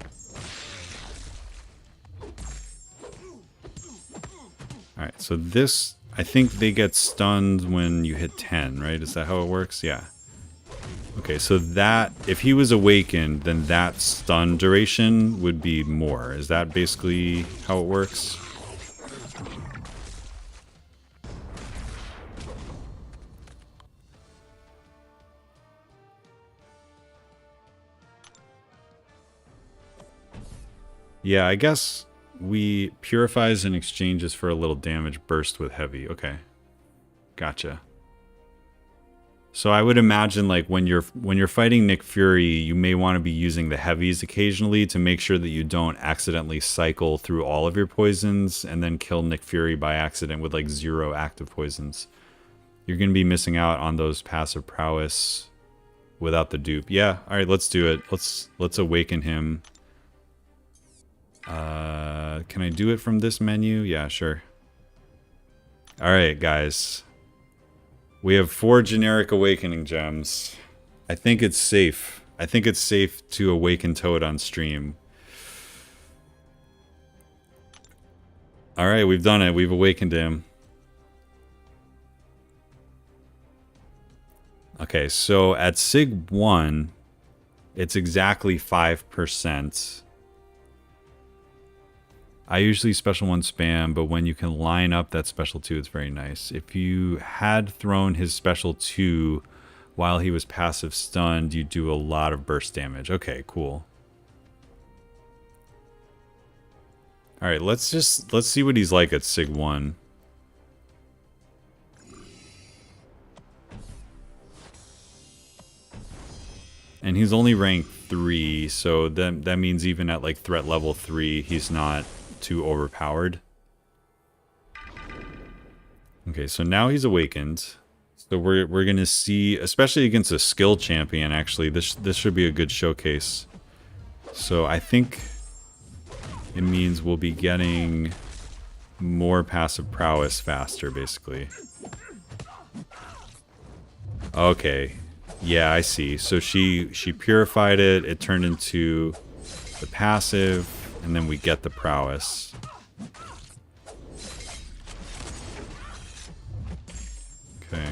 Alright, so this... I think they get stunned when you hit 10, right? Is that how it works? Yeah. Okay, so that... If he was awakened, then that stun duration would be more. Is that basically how it works? Yeah, I guess we purifies and exchanges for a little damage burst with heavy. Okay. Gotcha. So I would imagine like when you're fighting Nick Fury, you may want to be using the heavies occasionally to make sure that you don't accidentally cycle through all of your poisons and then kill Nick Fury by accident with like 0 active poisons. You're going to be missing out on those passive prowess without the dupe. Yeah, all right, let's do it. Let's awaken him. Can I do it from this menu? Yeah, sure. Alright, guys. We have 4 generic awakening gems. I think it's safe. I think it's safe to awaken Toad on stream. Alright, we've done it. We've awakened him. Okay, so at Sig 1, it's exactly 5%. I usually special 1 spam, but when you can line up that special 2, it's very nice. If you had thrown his special 2 while he was passive stunned, you do a lot of burst damage. Okay, cool. Alright, let's see what he's like at Sig 1. And he's only ranked 3, so that means even at like threat level 3, he's not too overpowered. Okay, so now he's awakened. So we're gonna see, especially against a skill champion, actually, this should be a good showcase. So I think it means we'll be getting more passive prowess faster, basically. Okay. Yeah, I see. So she purified it, it turned into the passive, and then we get the prowess. Okay.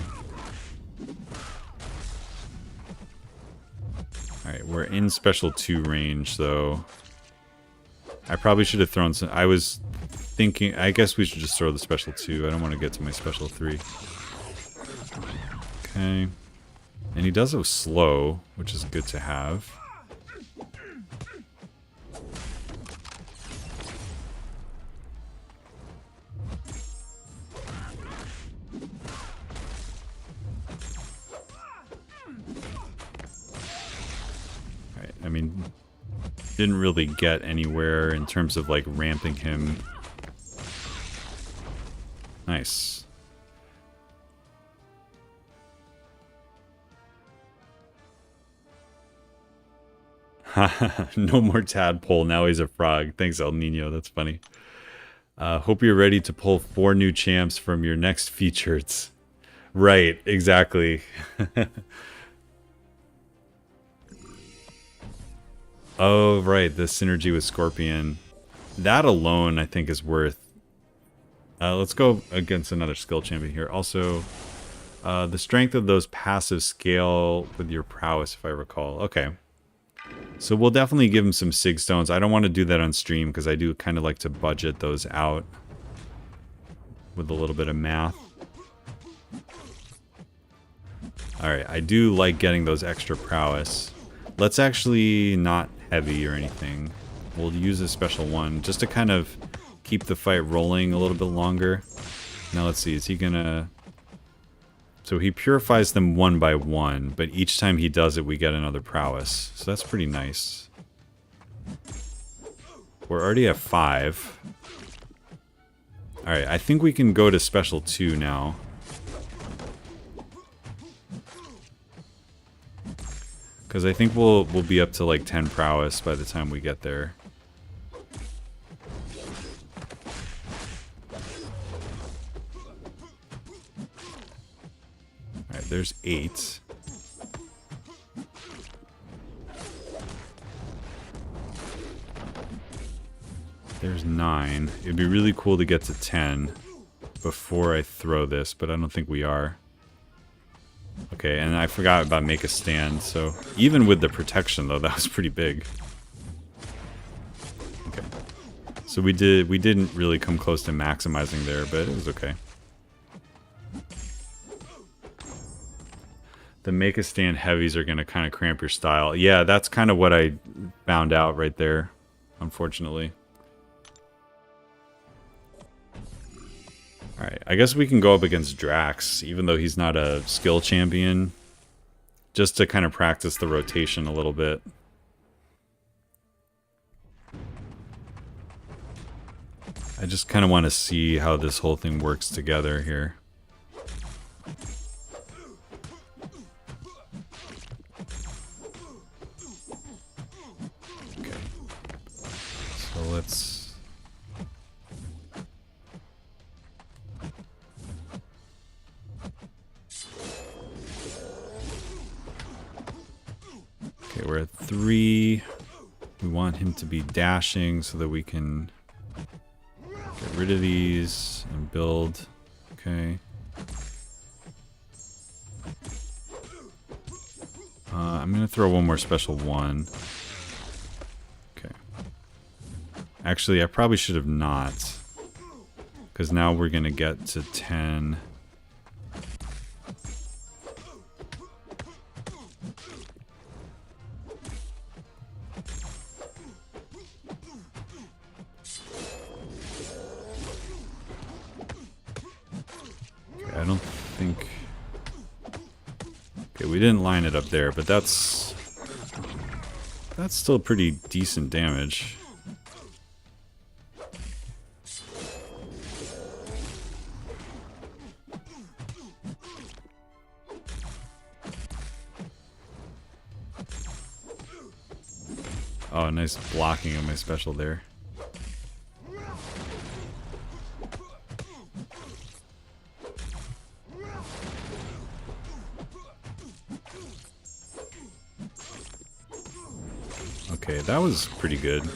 Alright, we're in special 2 range, though. I probably should have thrown some... I was thinking... I guess we should just throw the special 2. I don't want to get to my special 3. Okay. And he does it slow, which is good to have. Alright, I mean... Didn't really get anywhere in terms of, like, ramping him. Nice. No more tadpole, now he's a frog. Thanks, El Nino, that's funny. Hope you're ready to pull 4 new champs from your next features. Right, exactly. Oh, right, the synergy with Scorpion. That alone, I think, is worth... let's go against another skill champion here. Also, the strength of those passive scale with your prowess, if I recall. Okay. So we'll definitely give him some Sig Stones. I don't want to do that on stream, because I do kind of like to budget those out with a little bit of math. Alright, I do like getting those extra prowess. Let's actually not heavy or anything. We'll use a special one just to kind of keep the fight rolling a little bit longer. Now let's see, is he gonna... So he purifies them 1 by 1, but each time he does it we get another prowess. So that's pretty nice. We're already at 5. Alright, I think we can go to special 2 now. Because I think we'll be up to like 10 prowess by the time we get there. Alright, there's 8. There's 9. It'd be really cool to get to 10 before I throw this, but I don't think we are. Okay, and I forgot about make a stand, so even with the protection though, that was pretty big. Okay. So we didn't really come close to maximizing there, but it was okay. The make a stand heavies are gonna kind of cramp your style. Yeah, that's kind of what I found out right there, unfortunately. Alright, I guess we can go up against Drax, even though he's not a skill champion. Just to kind of practice the rotation a little bit. I just kind of want to see how this whole thing works together here. Okay. So let's... Okay, we're at 3. We want him to be dashing so that we can get rid of these and build. Okay. I'm going to throw one more special 1. Okay. Actually, I probably should have not. Because now we're going to get to 10. I don't think... Okay, we didn't line it up there, but that's still pretty decent damage. Oh, nice blocking of my special there. Okay, that was pretty good.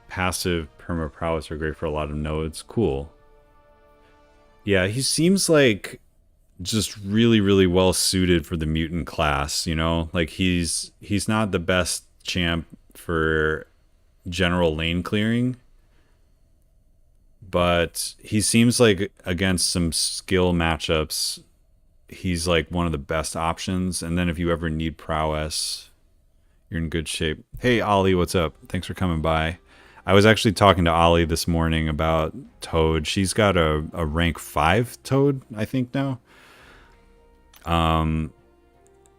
Passive perma prowess are great for a lot of nodes. Cool. Yeah, he seems like just really, really well suited for the mutant class, you know? Like he's not the best champ for general lane clearing, but he seems like against some skill matchups, he's like one of the best options. And then if you ever need prowess, you're in good shape. Hey Ollie, what's up? Thanks for coming by. I was actually talking to Ollie this morning about Toad. She's got a rank 5 Toad, I think now. And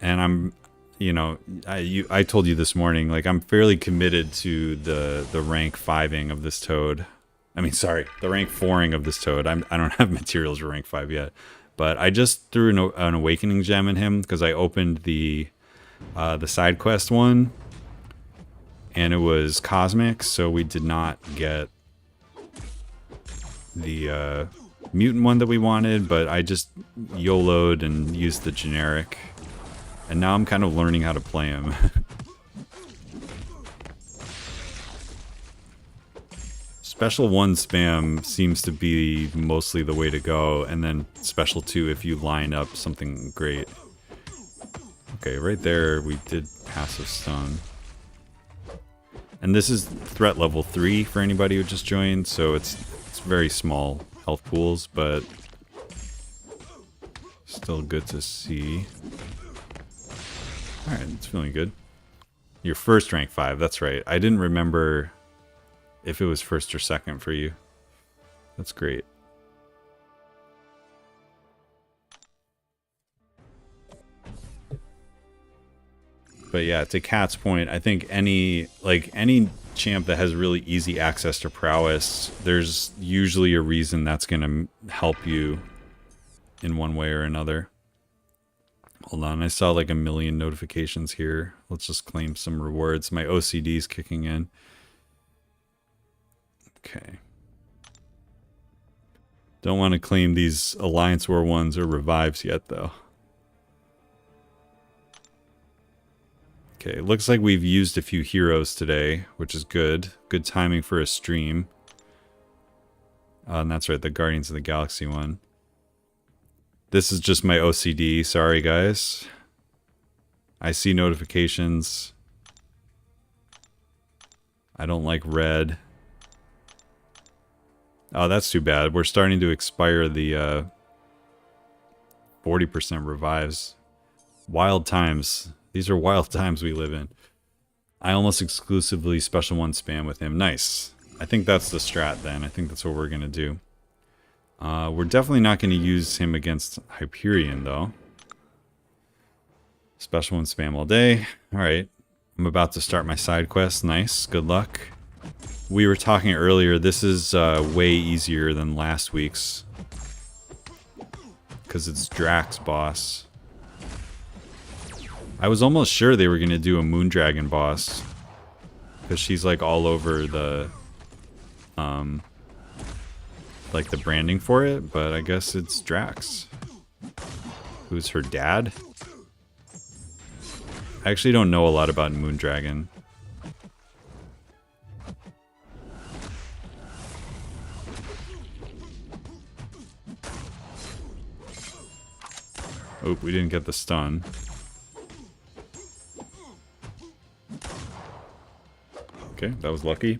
I'm, you know, I told you this morning, like I'm fairly committed to the rank 5ing of this Toad. I mean, sorry, the rank 4ing of this Toad. I don't have materials for rank 5 yet, but I just threw an awakening gem in him because I opened the side quest one. And it was cosmic, so we did not get the mutant one that we wanted, but I just YOLO'd and used the generic. And now I'm kind of learning how to play him. Special 1 spam seems to be mostly the way to go, and then special 2 if you line up something great. Okay, right there we did passive stun. And this is threat level 3 for anybody who just joined, so it's very small health pools, but still good to see. Alright, it's feeling good. Your first rank 5, that's right. I didn't remember if it was first or second for you. That's great. But yeah, to Cat's point, I think any champ that has really easy access to prowess, there's usually a reason that's going to help you in one way or another. Hold on, I saw like a million notifications here. Let's just claim some rewards. My OCD's kicking in. Okay. Don't want to claim these Alliance War 1s or revives yet, though. Okay, looks like we've used a few heroes today, which is good. Good timing for a stream. And that's right, the Guardians of the Galaxy one. This is just my OCD, sorry guys. I see notifications. I don't like red. Oh, that's too bad. We're starting to expire the 40% revives. Wild times. These are wild times we live in. I almost exclusively special 1 spam with him. Nice. I think that's the strat then. I think that's what we're going to do. We're definitely not going to use him against Hyperion though. Special 1 spam all day. Alright. I'm about to start my side quest. Nice. Good luck. We were talking earlier. This is way easier than last week's. Because it's Drax boss. I was almost sure they were going to do a Moondragon boss. Because she's like all over the... like the branding for it. But I guess it's Drax. Who's her dad? I actually don't know a lot about Moondragon. Oh, we didn't get the stun. Okay, that was lucky.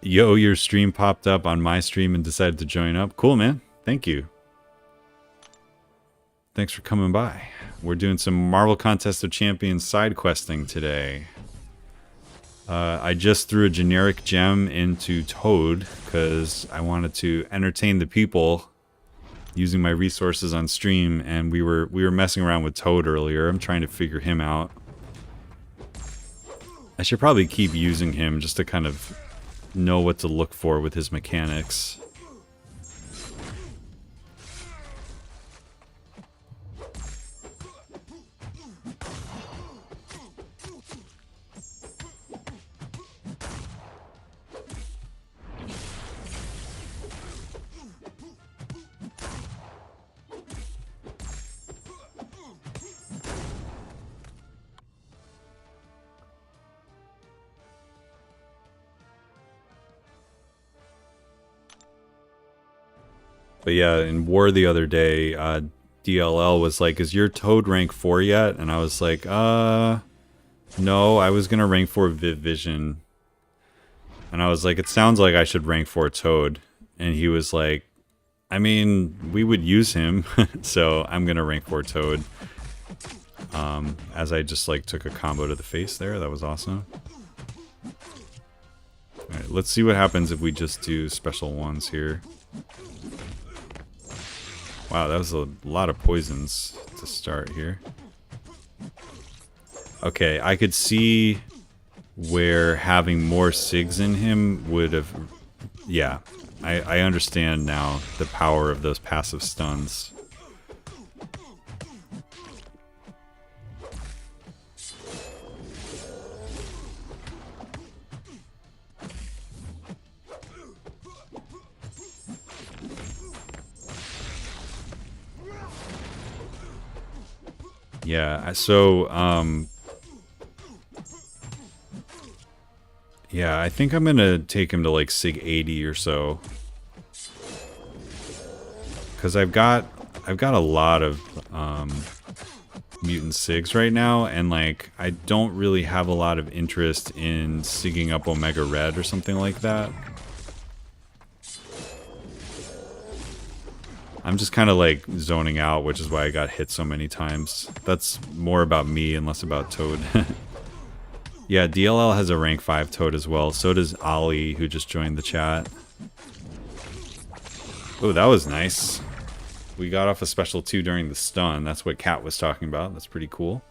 Yo, your stream popped up on my stream and decided to join up. Cool, man. Thank you. Thanks for coming by. We're doing some Marvel Contest of Champions side questing today. I just threw a generic gem into Toad because I wanted to entertain the people using my resources on stream, and we were messing around with Toad earlier. I'm trying to figure him out. I should probably keep using him just to kind of know what to look for with his mechanics. But yeah, in War the other day, DLL was like, is your Toad rank 4 yet? And I was like, no, I was going to rank 4 Vision. And I was like, it sounds like I should rank 4 Toad. And he was like, I mean, we would use him, so I'm going to rank 4 Toad. As I just like took a combo to the face there. That was awesome. Alright, let's see what happens if we just do special ones here. Wow, that was a lot of poisons to start here. Okay, I could see where having more SIGs in him would have... Yeah, I understand now the power of those passive stuns. Yeah, so, yeah, I think I'm gonna take him to like Sig 80 or so. Because I've got a lot of, mutant SIGs right now, and like, I don't really have a lot of interest in SIGing up Omega Red or something like that. I'm just kind of like zoning out, which is why I got hit so many times. That's more about me and less about Toad. Yeah, DLL has a rank 5 Toad as well. So does Ollie, who just joined the chat. Oh, that was nice. We got off a special 2 during the stun. That's what Cat was talking about. That's pretty cool.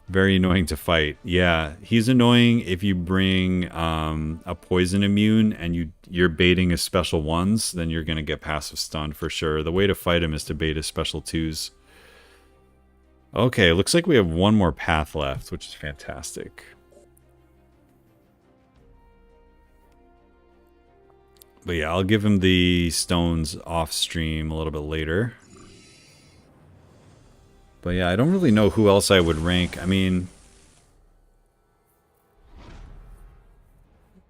Very annoying to fight. Yeah, he's annoying if you bring a poison immune and you're baiting his special 1s, then you're going to get passive stun for sure. The way to fight him is to bait his special 2s. Okay, looks like we have one more path left, which is fantastic. But yeah, I'll give him the stones off stream a little bit later. But yeah, I don't really know who else I would rank. I mean,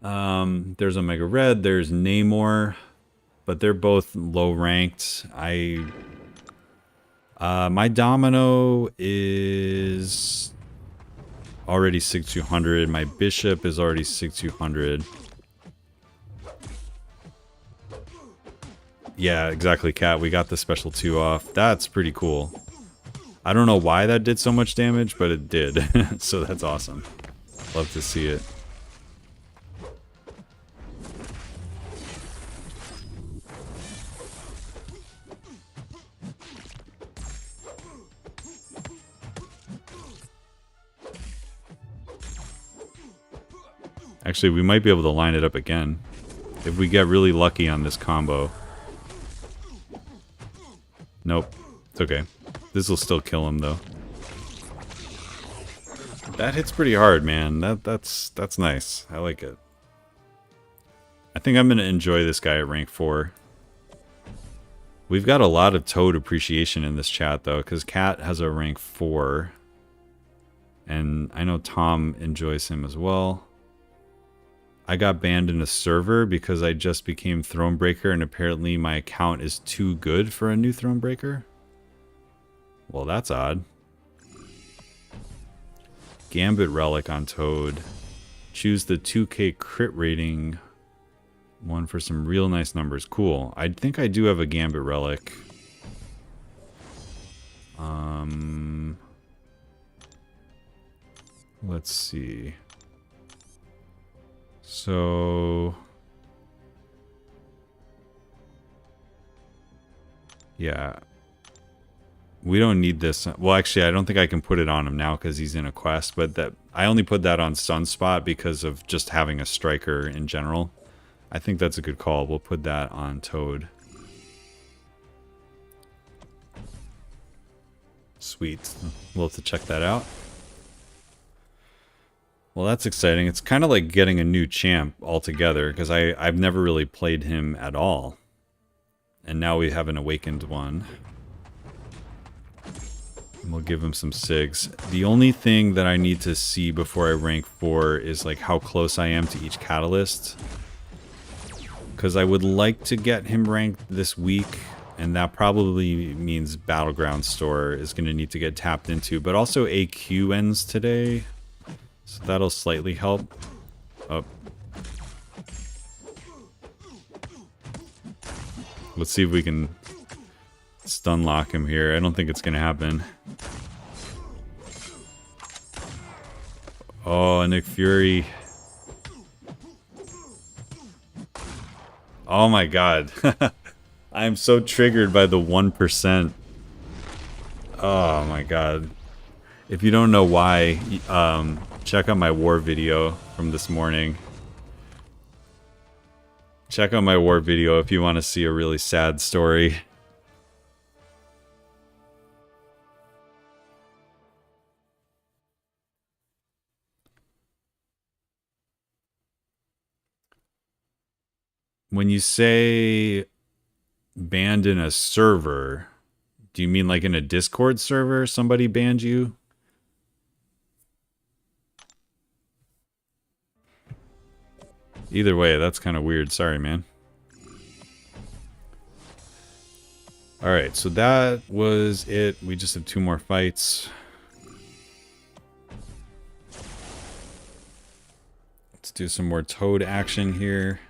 there's Omega Red, there's Namor, but they're both low ranked. My Domino is already Sig 200. My Bishop is already Sig 200. Yeah, exactly, Cat. We got the special 2 off. That's pretty cool. I don't know why that did so much damage, but it did. So that's awesome. Love to see it. Actually, we might be able to line it up again if we get really lucky on this combo. Nope. It's okay. This will still kill him, though. That hits pretty hard, man. That's nice. I like it. I think I'm going to enjoy this guy at rank 4. We've got a lot of Toad appreciation in this chat, though, because Cat has a rank 4. And I know Tom enjoys him as well. I got banned in a server because I just became Thronebreaker, and apparently my account is too good for a new Thronebreaker. Well, that's odd. Gambit Relic on Toad. Choose the 2k crit rating one for some real nice numbers. Cool. I think I do have a Gambit Relic. Let's see. So... yeah. We don't need this. Well, actually, I don't think I can put it on him now because he's in a quest, but that I only put that on Sunspot because of just having a striker in general. I think that's a good call. We'll put that on Toad. Sweet. We'll have to check that out. Well, that's exciting. It's kind of like getting a new champ altogether because I've never really played him at all. And now we have an awakened one. And we'll give him some SIGs. The only thing that I need to see before I rank 4 is like how close I am to each catalyst. because I would like to get him ranked this week, and that probably means Battleground Store is going to need to get tapped into, but also AQ ends today, so that'll slightly help. Oh. Let's see if we can stun lock him here. I don't think it's going to happen. Oh, Nick Fury. Oh my god. I'm so triggered by the 1%. Oh my god. If you don't know why, check out my war video from this morning. Check out my war video if you want to see a really sad story. When you say banned in a server, do you mean like in a Discord server somebody banned you? Either way, that's kind of weird. Sorry, man. Alright, so that was it. We just have 2 more fights. Let's do some more Toad action here.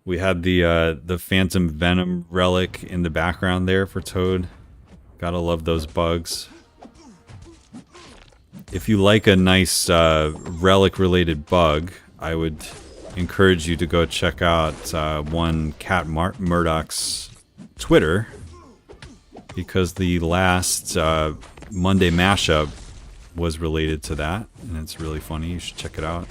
We had the Phantom Venom relic in the background there for Toad. Gotta love those bugs. If you like a nice relic-related bug, I would encourage you to go check out one Cat Murdock's Twitter, because the last Monday mashup was related to that, and it's really funny. You should check it out.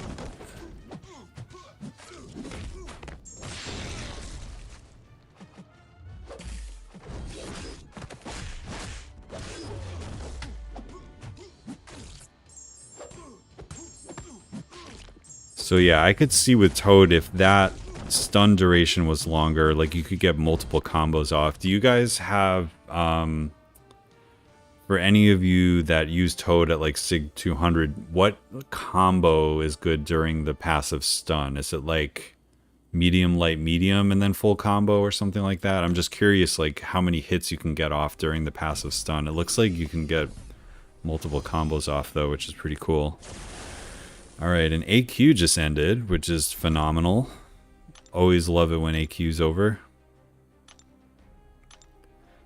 So yeah, I could see with Toad if that stun duration was longer, like you could get multiple combos off. Do you guys have, for any of you that use Toad at like Sig 200, what combo is good during the passive stun? Is it like medium, light, medium, and then full combo or something like that? I'm just curious like how many hits you can get off during the passive stun. It looks like you can get multiple combos off though, which is pretty cool. Alright, and AQ just ended, which is phenomenal. Always love it when AQ's over.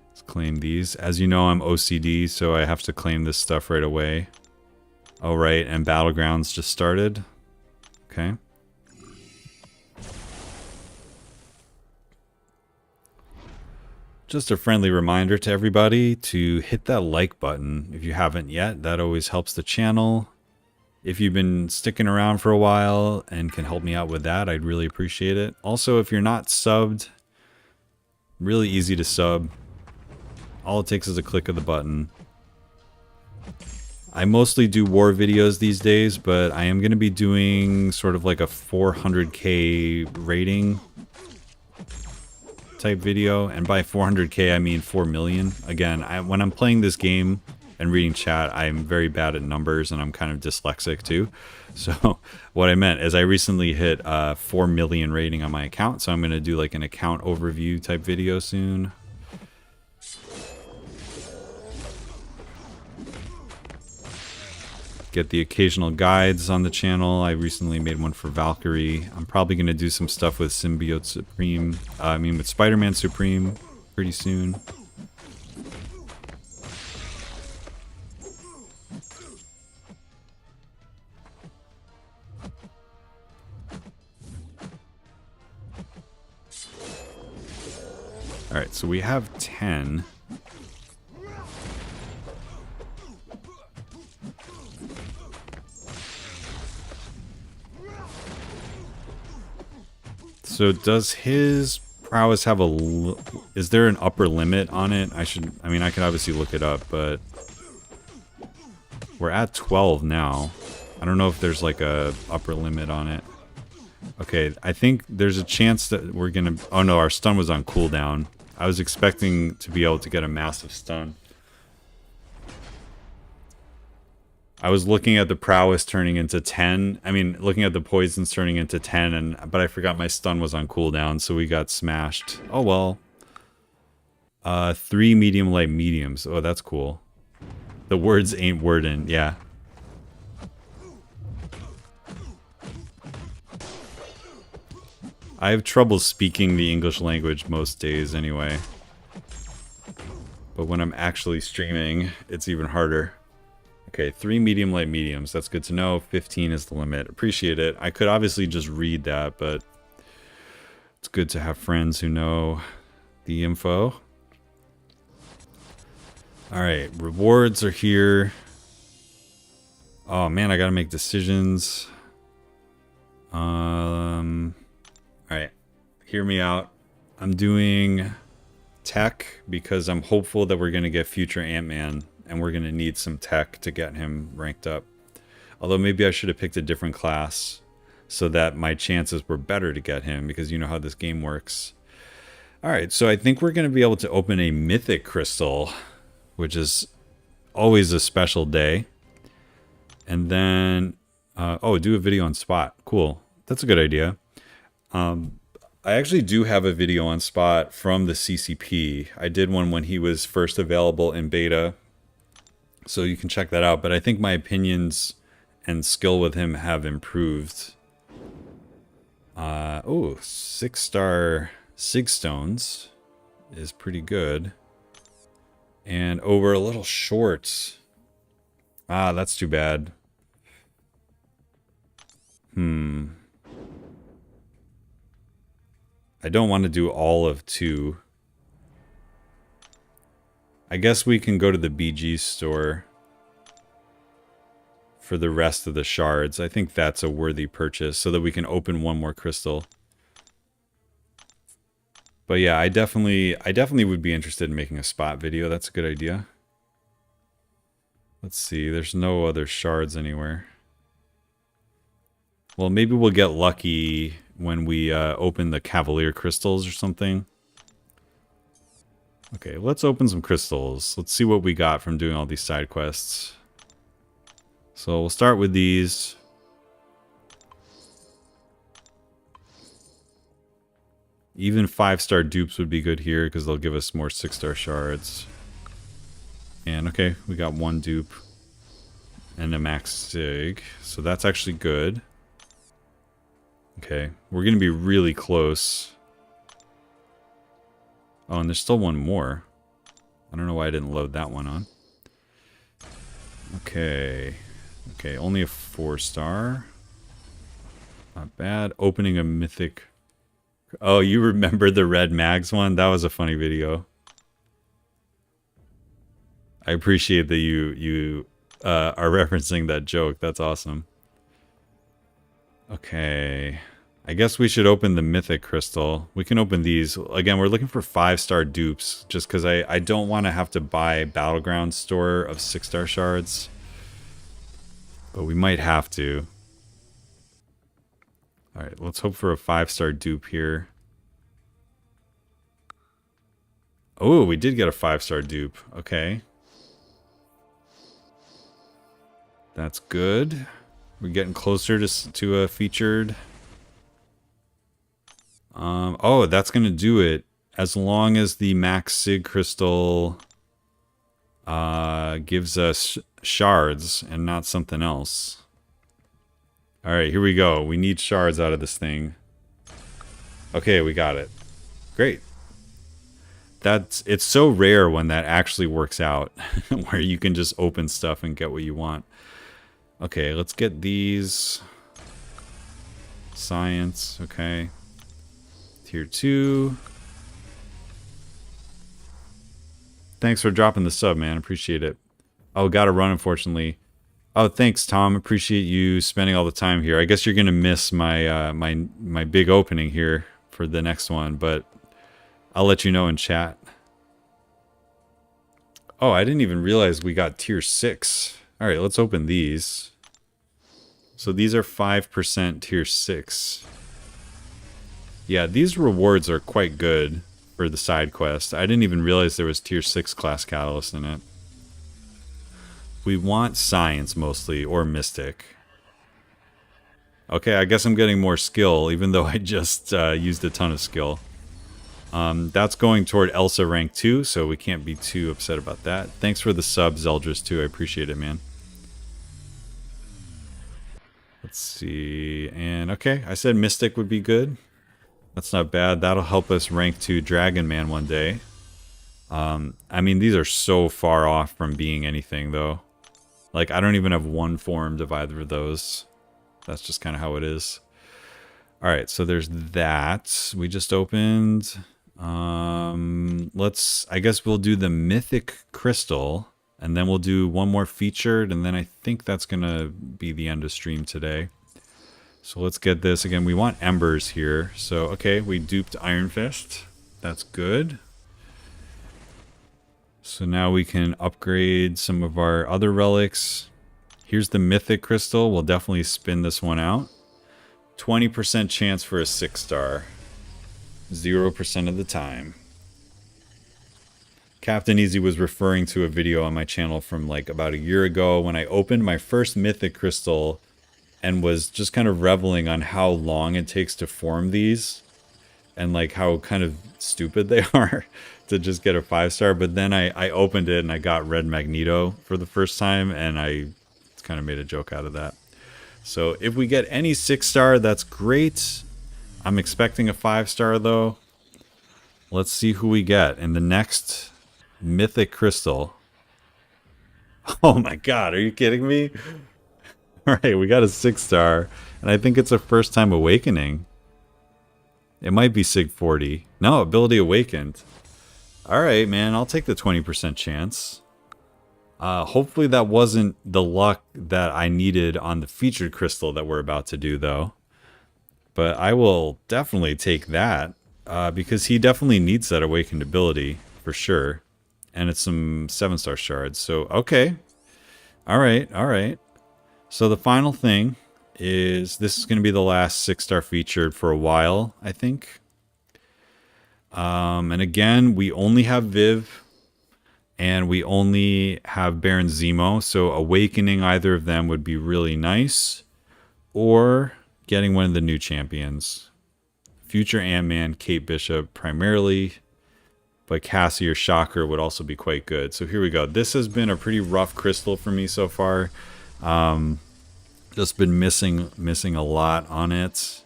Let's claim these. As you know, I'm OCD, so I have to claim this stuff right away. Alright, and Battlegrounds just started. Okay. Just a friendly reminder to everybody to hit that like button if you haven't yet. That always helps the channel. If you've been sticking around for a while and can help me out with that, I'd really appreciate it. Also, if you're not subbed, really easy to sub. All it takes is a click of the button. I mostly do war videos these days, but I am going to be doing sort of like a 400k rating type video. And by 400k, I mean 4 million. Again, when I'm playing this game and reading chat, I'm very bad at numbers and I'm kind of dyslexic too. So what I meant is I recently hit 4 million rating on my account, so I'm going to do like an account overview type video soon. Get the occasional guides on the channel. I recently made one for Valkyrie. I'm probably going to do some stuff with Symbiote Supreme, with Spider-Man Supreme pretty soon. Alright, so we have 10. So does his prowess have a... Is there an upper limit on it? I could obviously look it up, but... We're at 12 now. I don't know if there's like a upper limit on it. Okay, I think there's a chance that we're gonna... Oh no, our stun was on cooldown. I was expecting to be able to get a massive stun. I was looking at the prowess turning into 10. I mean, looking at the poisons turning into 10, but I forgot my stun was on cooldown, so we got smashed. Oh well. 3 medium light mediums. Oh, that's cool. The words ain't wordin', yeah. I have trouble speaking the English language most days anyway. But when I'm actually streaming, it's even harder. Okay, 3 medium light mediums. That's good to know. 15 is the limit. Appreciate it. I could obviously just read that, but it's good to have friends who know the info. Alright, rewards are here. Oh man, I gotta make decisions. Alright, hear me out. I'm doing tech because I'm hopeful that we're gonna get future Ant-Man, and we're gonna need some tech to get him ranked up. Although maybe I should have picked a different class so that my chances were better to get him, because you know how this game works. Alright, so I think we're gonna be able to open a mythic crystal, which is always a special day. And then, oh, do a video on Spot. Cool. That's a good idea. I actually do have a video on Spot from the CCP. I did one when he was first available in beta, so you can check that out. But I think my opinions and skill with him have improved. Oh, 6-star Sigstones is pretty good. And oh, we're a little short. Ah, that's too bad. I don't want to do all of 2. I guess we can go to the BG store for the rest of the shards. I think that's a worthy purchase so that we can open one more crystal. But yeah, I definitely would be interested in making a Spot video. That's a good idea. Let's see, there's no other shards anywhere. Well, maybe we'll get lucky when we open the Cavalier crystals or something. Okay, let's open some crystals. Let's see what we got from doing all these side quests. So we'll start with these. Even 5-star dupes would be good here because they'll give us more 6-star shards. And okay, we got 1 dupe and a max sig, so that's actually good. Okay, we're gonna be really close. Oh, and there's still 1 more. I don't know why I didn't load that one on. Okay. Okay, only a 4-star. Not bad. Opening a mythic. Oh, you remember the Red Mags one? That was a funny video. I appreciate that you are referencing that joke. That's awesome. Okay. I guess we should open the mythic crystal. We can open these. Again, we're looking for 5-star dupes just because I don't want to have to buy Battleground store of 6-star shards. But we might have to. Alright, let's hope for a 5-star dupe here. Oh, we did get a 5-star dupe. Okay. That's good. We're getting closer to a featured. Oh, that's going to do it. As long as the Max Sig crystal gives us shards and not something else. Alright, here we go. We need shards out of this thing. Okay, we got it. Great. It's so rare when that actually works out. Where you can just open stuff and get what you want. Okay, let's get these. Science, okay. Tier 2. Thanks for dropping the sub, man. Appreciate it. Oh, gotta run, unfortunately. Oh, thanks, Tom. Appreciate you spending all the time here. I guess you're gonna miss my my big opening here for the next one, but I'll let you know in chat. Oh, I didn't even realize we got tier 6. All right, let's open these. So these are 5% tier 6. Yeah, these rewards are quite good for the side quest. I didn't even realize there was tier 6 class catalyst in it. we want science mostly, or mystic. Okay, I guess I'm getting more skill, even though I just used a ton of skill. That's going toward Elsa rank 2, so we can't be too upset about that. Thanks for the sub, Zeldris, too. I appreciate it, man. Let's see. And okay, I said Mystic would be good. That's not bad. That'll help us rank 2 Dragon Man one day. I mean, these are so far off from being anything, though. Like, I don't even have one formed of either of those. That's just kind of how it is. Alright, so there's that. We just opened. I guess we'll do the Mythic Crystal. And then we'll do one more featured. And then I think that's going to be the end of stream today. So let's get this. Again, we want Embers here. So, okay, we duped Iron Fist. That's good. So now we can upgrade some of our other relics. Here's the Mythic Crystal. We'll definitely spin this one out. 20% chance for a 6-star. 0% of the time. Captain Easy was referring to a video on my channel from like about a year ago when I opened my first Mythic Crystal and was just kind of reveling on how long it takes to form these and like how kind of stupid they are to just get a 5-star. But then I opened it and I got Red Magneto for the first time and I kind of made a joke out of that. So if we get any 6-star, that's great. I'm expecting a 5-star though. Let's see who we get in the next Mythic Crystal. Oh my god, are you kidding me? Alright, we got a 6-star. And I think it's a first time awakening. It might be Sig 40. No, ability awakened. Alright, man, I'll take the 20% chance. Hopefully that wasn't the luck that I needed on the featured crystal that we're about to do, though. But I will definitely take that, because he definitely needs that awakened ability, for sure. And it's some 7-star shards, so okay. Alright, alright. So the final thing is, this is going to be the last 6-star featured for a while, I think. And again, we only have Viv. And we only have Baron Zemo, so awakening either of them would be really nice. Or getting one of the new champions. Future Ant-Man, Kate Bishop primarily, but Cassie or Shocker would also be quite good. So here we go. This has been a pretty rough crystal for me so far. Just been missing a lot on it.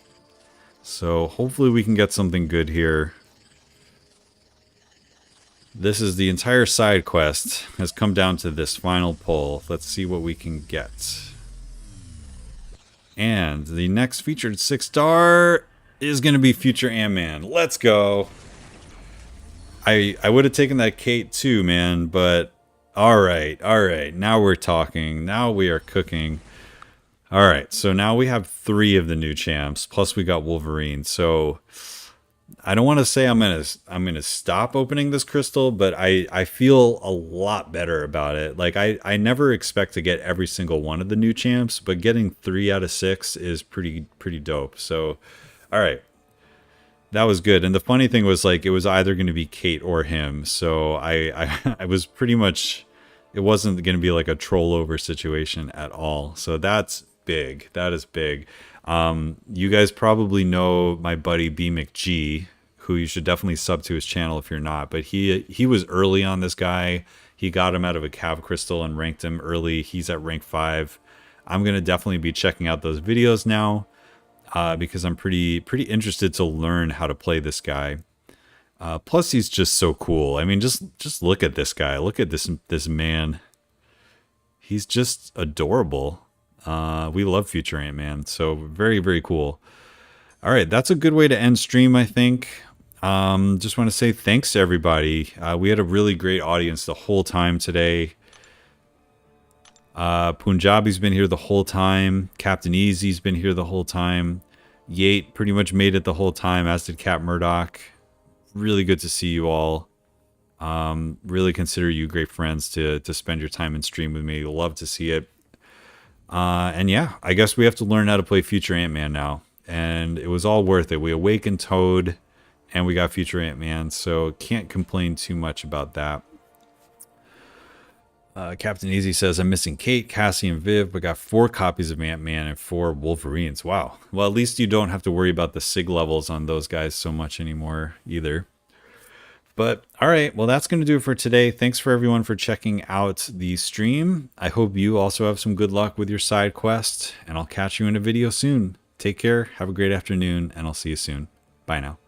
So hopefully we can get something good here. This is the entire side quest has come down to this final pull. Let's see what we can get. And the next featured 6-star is going to be Future Ant-Man. Let's go. I would have taken that Kate too, man, but all right. Now we're talking. Now we are cooking. All right, so now we have 3 of the new champs, plus we got Wolverine. So I don't want to say I'm gonna stop opening this crystal, but I feel a lot better about it. Like I never expect to get every single one of the new champs, but getting 3 out of 6 is pretty dope. So, all right, that was good. And the funny thing was, like, it was either going to be Kate or him. So I was pretty much, it wasn't going to be like a troll over situation at all. So that's big. That is big. You guys probably know my buddy B McG, who you should definitely sub to his channel if you're not. But he was early on this guy. He got him out of a Cav Crystal and ranked him early. He's at rank 5. I'm gonna definitely be checking out those videos now, because I'm pretty interested to learn how to play this guy. Plus, he's just so cool. I mean, just look at this guy. Look at this man. He's just adorable. We love Future Ant-Man, so very cool. All right, that's a good way to end stream, I think. Just want to say thanks to everybody. We had a really great audience the whole time today. Punjabi's been here the whole time. Captain Easy's been here the whole time. Yate pretty much made it the whole time, as did Cat Murdock. Really good to see you all. Really consider you great friends to spend your time in stream with me. Love to see it. And yeah, I guess we have to learn how to play Future Ant-Man now. And it was all worth it. We awakened Toad, and we got Future Ant-Man, so can't complain too much about that. Captain Easy says, I'm missing Kate, Cassie, and Viv, but got 4 copies of Ant-Man and 4 Wolverines. Wow. Well, at least you don't have to worry about the SIG levels on those guys so much anymore either. But all right, well, that's going to do it for today. Thanks for everyone for checking out the stream. I hope you also have some good luck with your side quest, and I'll catch you in a video soon. Take care, have a great afternoon, and I'll see you soon. Bye now.